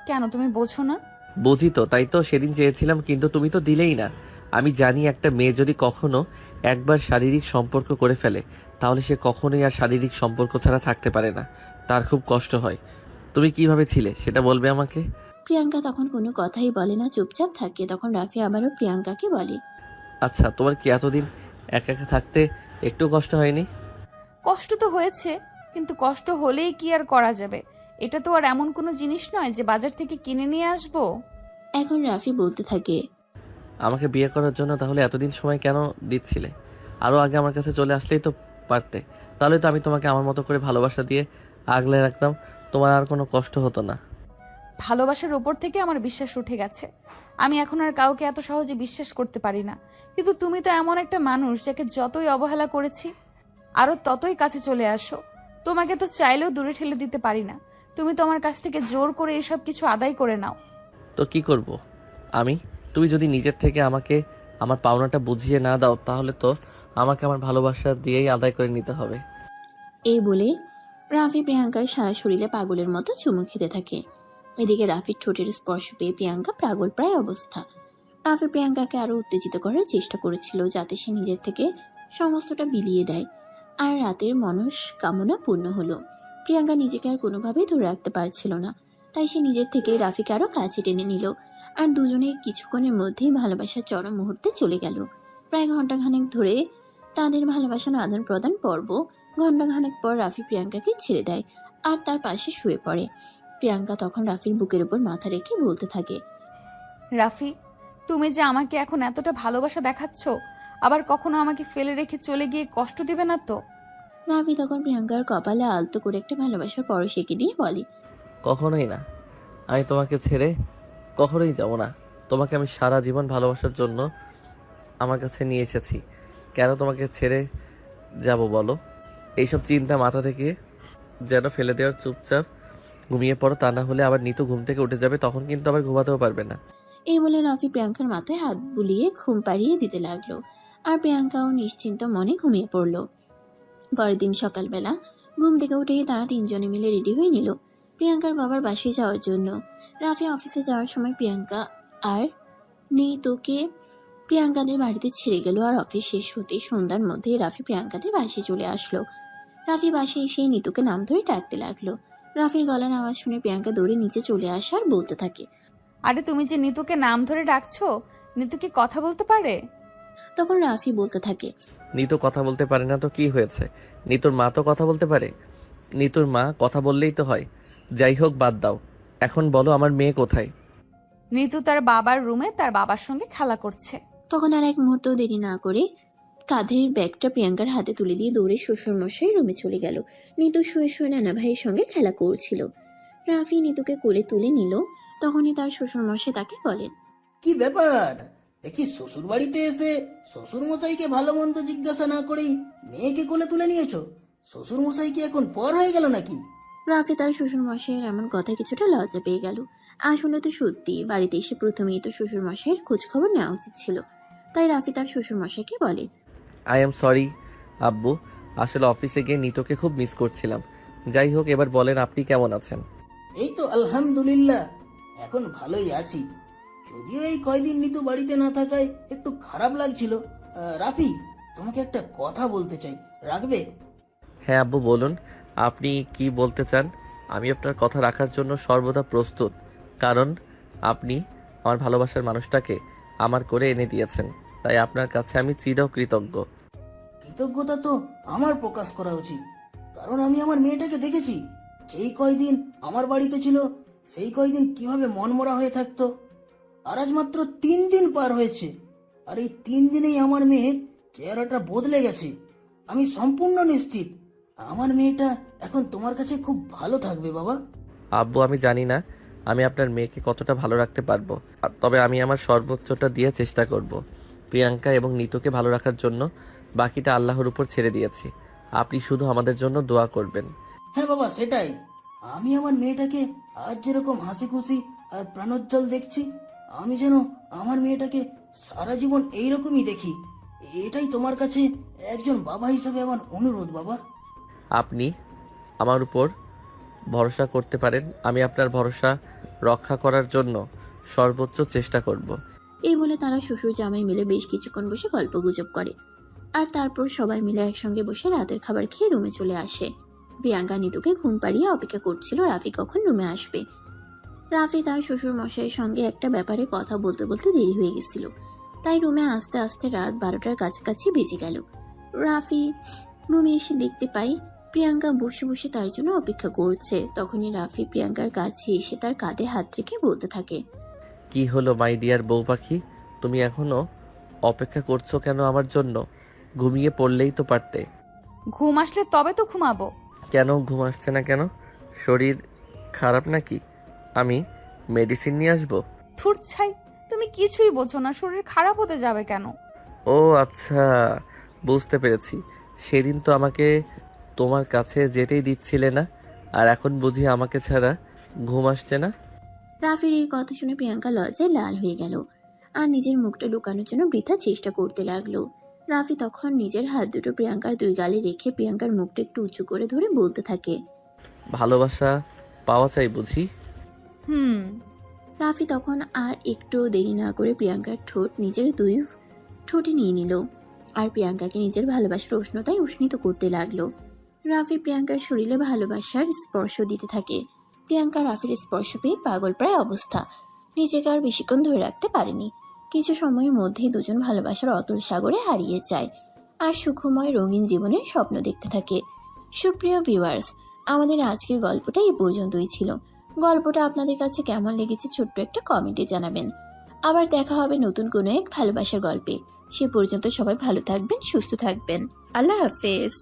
কেন তুমি বোঝো না? বুঝি তো, তাই তো সেদিন চেয়েছিলাম কিন্তু তুমি তো দিলেই না। আমি জানি একটা মেয়ে যদি কখনো একবার শারীরিক সম্পর্ক করে ফেলে তাহলে সে কখনোই আর শারীরিক সম্পর্ক ছাড়া থাকতে পারে না, তার খুব কষ্ট হয়। তুমি কিভাবে ছিলে সেটা বলবে আমাকে? প্রিয়াঙ্কা তখন কোনো কথাই বলে না, চুপচাপ থাকে। তখন রাফি আবারও প্রিয়াঙ্কাকে বলে, আচ্ছা, তোমার কি এতদিন একা একা থাকতে একটু কষ্ট হয়নি? কষ্ট তো হয়েছে, কিন্তু কষ্ট হলেই কি আর করা যাবে? এটা তো আর এমন কোনো জিনিস নয় যে বাজার থেকে কিনে নিয়ে আসবো। এখন রাফি বলতে থাকে, আমাকে বিয়ে করার জন্য তাহলে এতদিন সময় কেন দিচ্ছিলে? আরও আগে আমার কাছে চলে আসলেই তো পারতে। তাহলে তো আমি তোমাকে আমার মতো করে ভালোবাসা দিয়ে আগলে রাখতাম, তোমার আর কোনো কষ্ট হতো না। ভালোবাসার ওপর থেকে আমার বিশ্বাস উঠে গেছে। আমি এখন আর কাউকে এত সহজে বিশ্বাস করতে পারি না। কিন্তু তুমি তো এমন একটা মানুষ যাকে যতই অবহেলা করেছি আরো ততই কাছে চলে আসো। তোমাকে তো চাইলেও দূরে ঠেলে দিতে পারি না। তুমি তো আমার কাছ থেকে জোর করে এসব কিছু আদায় করে নাও। তো কি করব আমি? তুমি যদি নিজের থেকে আমাকে আমার পাওনাটা বুঝিয়ে না দাও তাহলে তো আমাকে আমার ভালোবাসা দিয়েই আদায় করে নিতে হবে। এই বলে রাফি প্রিয়াঙ্কার সারা শরীরে পাগলের মতো চুমু খেতে থাকে। এদিকে রাফির ঠোঁটের স্পর্শ পেয়ে প্রিয়াঙ্কা পাগল প্রায় অবস্থা। রাফি প্রিয়াঙ্কাকে আরো উত্তেজিত করার চেষ্টা করেছিল যাতে সে নিজের থেকে সমস্তটা বিলিয়ে দেয় আর রাতের মনস্কামনা পূর্ণ হলো। প্রিয়াঙ্কা নিজেকে আর কোনোভাবেই ধরে রাখতে পারছিল না, তাই সে নিজের থেকে রাফিকে আরো কাছে টেনে নিল আর দুজনে কিছুক্ষণের মধ্যেই ভালোবাসার চরম মুহূর্তে চলে গেল। প্রায় ঘন্টাখানেক ধরে তাদের ভালোবাসার আদান প্রদান পর্ব। ঘন্টাখানেক পর রাফি প্রিয়াঙ্কাকে ছেড়ে দেয় আর তার পাশে শুয়ে পড়ে। প্রিয়াঙ্কা তখন রাফির বুকের উপর মাথা রেখে বলতে থাকে, রাফি, তুমি যে আমাকে এখন এতটা ভালোবাসা দেখাচ্ছ, আবার কখনো আমাকে ফেলে রেখে চলে গিয়ে কষ্ট দিবে না তো? রাফি তখন প্রিয়াঙ্কার কপালে আলতো করে একটা ভালোবাসার পরশ এঁকে দিয়ে বলে, কখনোই না, আমি তোমাকে ছেড়ে কখনোই যাব না। তোমাকে আমি সারা জীবন ভালোবাসার জন্য আমার কাছে নিয়ে এসেছি। কেন তোমাকে ছেড়ে যাব বলো? এইসব চিন্তা মাথা থেকে যেন ফেলে দেওয়ার, চুপচাপ ঘুমিয়ে পড়ো, তা না হলে আবার নিতু ঘুম থেকে উঠে যাবে, তখন কিন্তু আবার ঘুমাতেও পারবে না। এই বলে রাফি প্রিয়াঙ্কার মাথায় হাত বুলিয়ে ঘুম পাড়িয়ে দিতে লাগলো আর প্রিয়াঙ্কাও নিশ্চিন্ত মনে ঘুমিয়ে পড়ল। পরের দিন সকালবেলা ঘুম থেকে উঠেই তারা তিনজনে মিলে রেডি হয়ে নিল প্রিয়াঙ্কার বাবার বাসায় যাওয়ার জন্য। রাফি অফিসে যাওয়ার সময় প্রিয়াঙ্কা আর নিতুকে প্রিয়াঙ্কাদের বাড়িতে ছেড়ে গেল আর অফিস শেষ হতেই সন্ধ্যার মধ্যেই রাফি প্রিয়াঙ্কাদের বাসায় চলে আসলো। রাফি বাসে এসে নিতুকে নাম ধরে ডাকতে লাগলো। রাফির গলার আওয়াজ শুনে প্রিয়াঙ্কা দৌড়ে নিচে চলে আসে আর বলতে থাকে, আরে তুমি যে নিতুকে নাম ধরে ডাকছো, নিতু কি কথা বলতে পারে? তখন রাফি বলতে থাকে, নিতু কথা বলতে পারে না তো কি হয়েছে? নিতুর মা তো কথা বলতে পারে। নিতুর মা কথা বললেই তো হয়। যাই হোক, বাদ দাও। এখন বলো, আমার মেয়ে কোথায়? নিতু তার বাবার রুমে তার বাবার সঙ্গে খেলা করছে। তখন আর এক মুহূর্ত দেরি না করে কাঁধের ব্যাগটা প্রিয়াঙ্কার হাতে তুলে দিয়ে দৌড়ে শ্বশুরমশাই রুমে চলে গেল। নিতু শুয়ে শুয়ে নানা ভাইয়ের সঙ্গে খেলা করছিল। রাফি নিতুকে কোলে তুলে নিল। তখনই তার শ্বশুরমশাই তাকে বলেন, কি ব্যাপার? দেখি শ্বশুর বাড়িতে এসে শ্বশুর মশাইকে ভালো মন্দ জিজ্ঞাসা না করেই মেয়েকে কোলে তুলে নিয়েছো। শ্বশুর মশাই কি এখন পর হয়ে গেল নাকি? রাফি তার শ্বশুরমশাইয়ের এমন কথায় কিছুটা লজ্জা পেয়ে গেল। আসলে তো সত্যি বাড়িতে এসে প্রথমেই তো শ্বশুরমশাইয়ের খোঁজ খবর নেওয়া উচিত ছিল। তাই রাফি তার শ্বশুরমশাইকে বলে, আই এম সরি আব্বু, আসলে অফিসে গিয়ে নিতুকে খুব মিস করছিলাম। যাই হোক, এবার বলেন আপনি কেমন আছেন? এই তো আলহামদুলিল্লাহ, এখন ভালোই আছি। যদিও এই কয়দিন নিতু বাড়িতে না থাকায় একটু খারাপ লাগছিল। রাফি, তোমাকে একটা কথা বলতে চাই, রাখবে? হ্যাঁ আব্বু, বলুন আপনি কি বলতে চান। আমি আপনার কথা রাখার জন্য সর্বদা প্রস্তুত, কারণ আপনি আমার ভালোবাসার মানুষটাকে আমার করে এনে দিয়েছেন। তাই আপনার কাছে আমি চিরকৃতজ্ঞ। কৃতজ্ঞতা তো আমার প্রকাশ করা উচিত, কারণ আমি আমার মেয়েটাকে দেখেছি। যেই কয়দিন আমার বাড়িতে ছিল সেই কয়দিন কিভাবে মনমরা হয়ে থাকতো। আর আজ মাত্র 3 দিন পার হয়েছে, আর এই 3 দিনেই আমার মেয়ের চেহারাটা বদলে গেছে। আমি সম্পূর্ণ নিশ্চিত আমার মেয়েটা এখন তোমার কাছে খুব ভালো থাকবে বাবা। আব্বু, আমি জানি না আমি আপনার মেয়েকে কতটা ভালো রাখতে পারবো, তবে আমি আমার সর্বোচ্চটা দিয়ে চেষ্টা করব। প্রিয়াঙ্কা এবং নিতুকে ভালো রাখার জন্য বাকিটা আল্লাহর উপর ছেড়ে দিয়েছি। আপনি শুধু আমাদের জন্য দোয়া করবেন। হ্যাঁ বাবা, সেটাই। আমি আমার মেয়েটাকে আজ যেরকম হাসি খুশি আর প্রাণোজ্জ্বল দেখছি, আমি যেন আমার মেয়েটাকে সারা জীবন এইরকমই দেখি। এটাই তোমার কাছে একজন বাবা হিসেবে আমার অনুরোধ বাবা। আপনি আমার উপর ভরসা করতে পারেন। আমি আপনার ভরসা রক্ষা করার জন্য সর্বোচ্চ চেষ্টা করব। এই বলে তারা শ্বশুর জামাই মিলে বেশ কিছুক্ষণ বসে গল্প গুজব করে। আর তারপর সবাই মিলে একসঙ্গে বসে রাতের খাবার খেয়ে রুমে চলে আসে। প্রিয়াঙ্কা নিতুকে ঘুম পাড়িয়ে অপেক্ষা করছিল রাফি কখন রুমে আসবে। রাফি তার শ্বশুর মশাইয়ের সঙ্গে একটা ব্যাপারে কথা বলতে বলতে দেরি হয়ে গেছিল, তাই রুমে আসতে আসতে রাত 12টার কাছাকাছি বেজে গেল। রাফি রুমে এসে দেখতে পাই প্রিয়াঙ্কা বসে বসে তার জন্য অপেক্ষা করছে। তখনই রাফি প্রিয়াঙ্কার কাছে এসে তার কাঁধে হাত রেখে বলতে থাকে, কি হলো মাই ডিয়ার বউ পাখি, তুমি এখনো অপেক্ষা করছো কেন আমার জন্য? ঘুমিয়ে পড়লেই তো পারতে। ঘুম আসলে তবে তো ঘুমাবো। কেন ঘুম আসছে না কেন? শরীর খারাপ নাকি? আমি মেডিসিন নিয়ে আসবো? থুর ছাই, তুমি কিছুই বোঝো না। শরীর খারাপ হতে যাবে কেন? ও আচ্ছা, বুঝতে পেরেছি। সেদিন তো আমাকে তোমার কাছে যেতেই দিচ্ছিলে না, আর এখন বুঝি আমাকে ছাড়া ঘুম আসছে না? রাফির এই কথা শুনে প্রিয়াঙ্কা লজ্জায় লাল হয়ে গেল আর নিজের মুখটা লুকানোর জন্য বৃথা চেষ্টা করতে লাগলো। রাফি তখন নিজের হাত দুটো প্রিয়াঙ্কার 2 গালে রেখে প্রিয়াঙ্কার মুখটা একটু উঁচু করে ধরে বলতে থাকে, ভালোবাসা পাওয়া চাই বুঝি? হুম। রাফি তখন আর একটু দেরি না করে প্রিয়াঙ্কার ঠোঁট নিজের 2 ঠোঁটে নিয়ে নিল আর প্রিয়াঙ্কাকে নিজের ভালোবাসার উষ্ণতায় উষ্ণিত করতে লাগলো। রাফি প্রিয়াঙ্কার শরীরে ভালোবাসার স্পর্শ দিতে থাকে। প্রিয়াঙ্কা রাফির স্পর্শ পেয়ে পাগল প্রায় অবস্থা, নিজেকে আর বেশিক্ষণ ধরে রাখতে পারেনি। কিছু সময়ের মধ্যেই দুজন ভালোবাসার অতল সাগরে হারিয়ে যায় আর সুখময় রঙিন জীবনের স্বপ্ন দেখতে থাকে। সুপ্রিয় ভিউয়ার্স, আমাদের আজকের গল্পটা এই পর্যন্তই ছিল। গল্পটা আপনাদের কাছে কেমন লেগেছে ছোট্ট একটা কমেন্টে জানাবেন। আবার দেখা হবে নতুন কোনো এক ভালোবাসার গল্পে। সে পর্যন্ত সবাই ভালো থাকবেন, সুস্থ থাকবেন। আল্লাহ হাফেজ।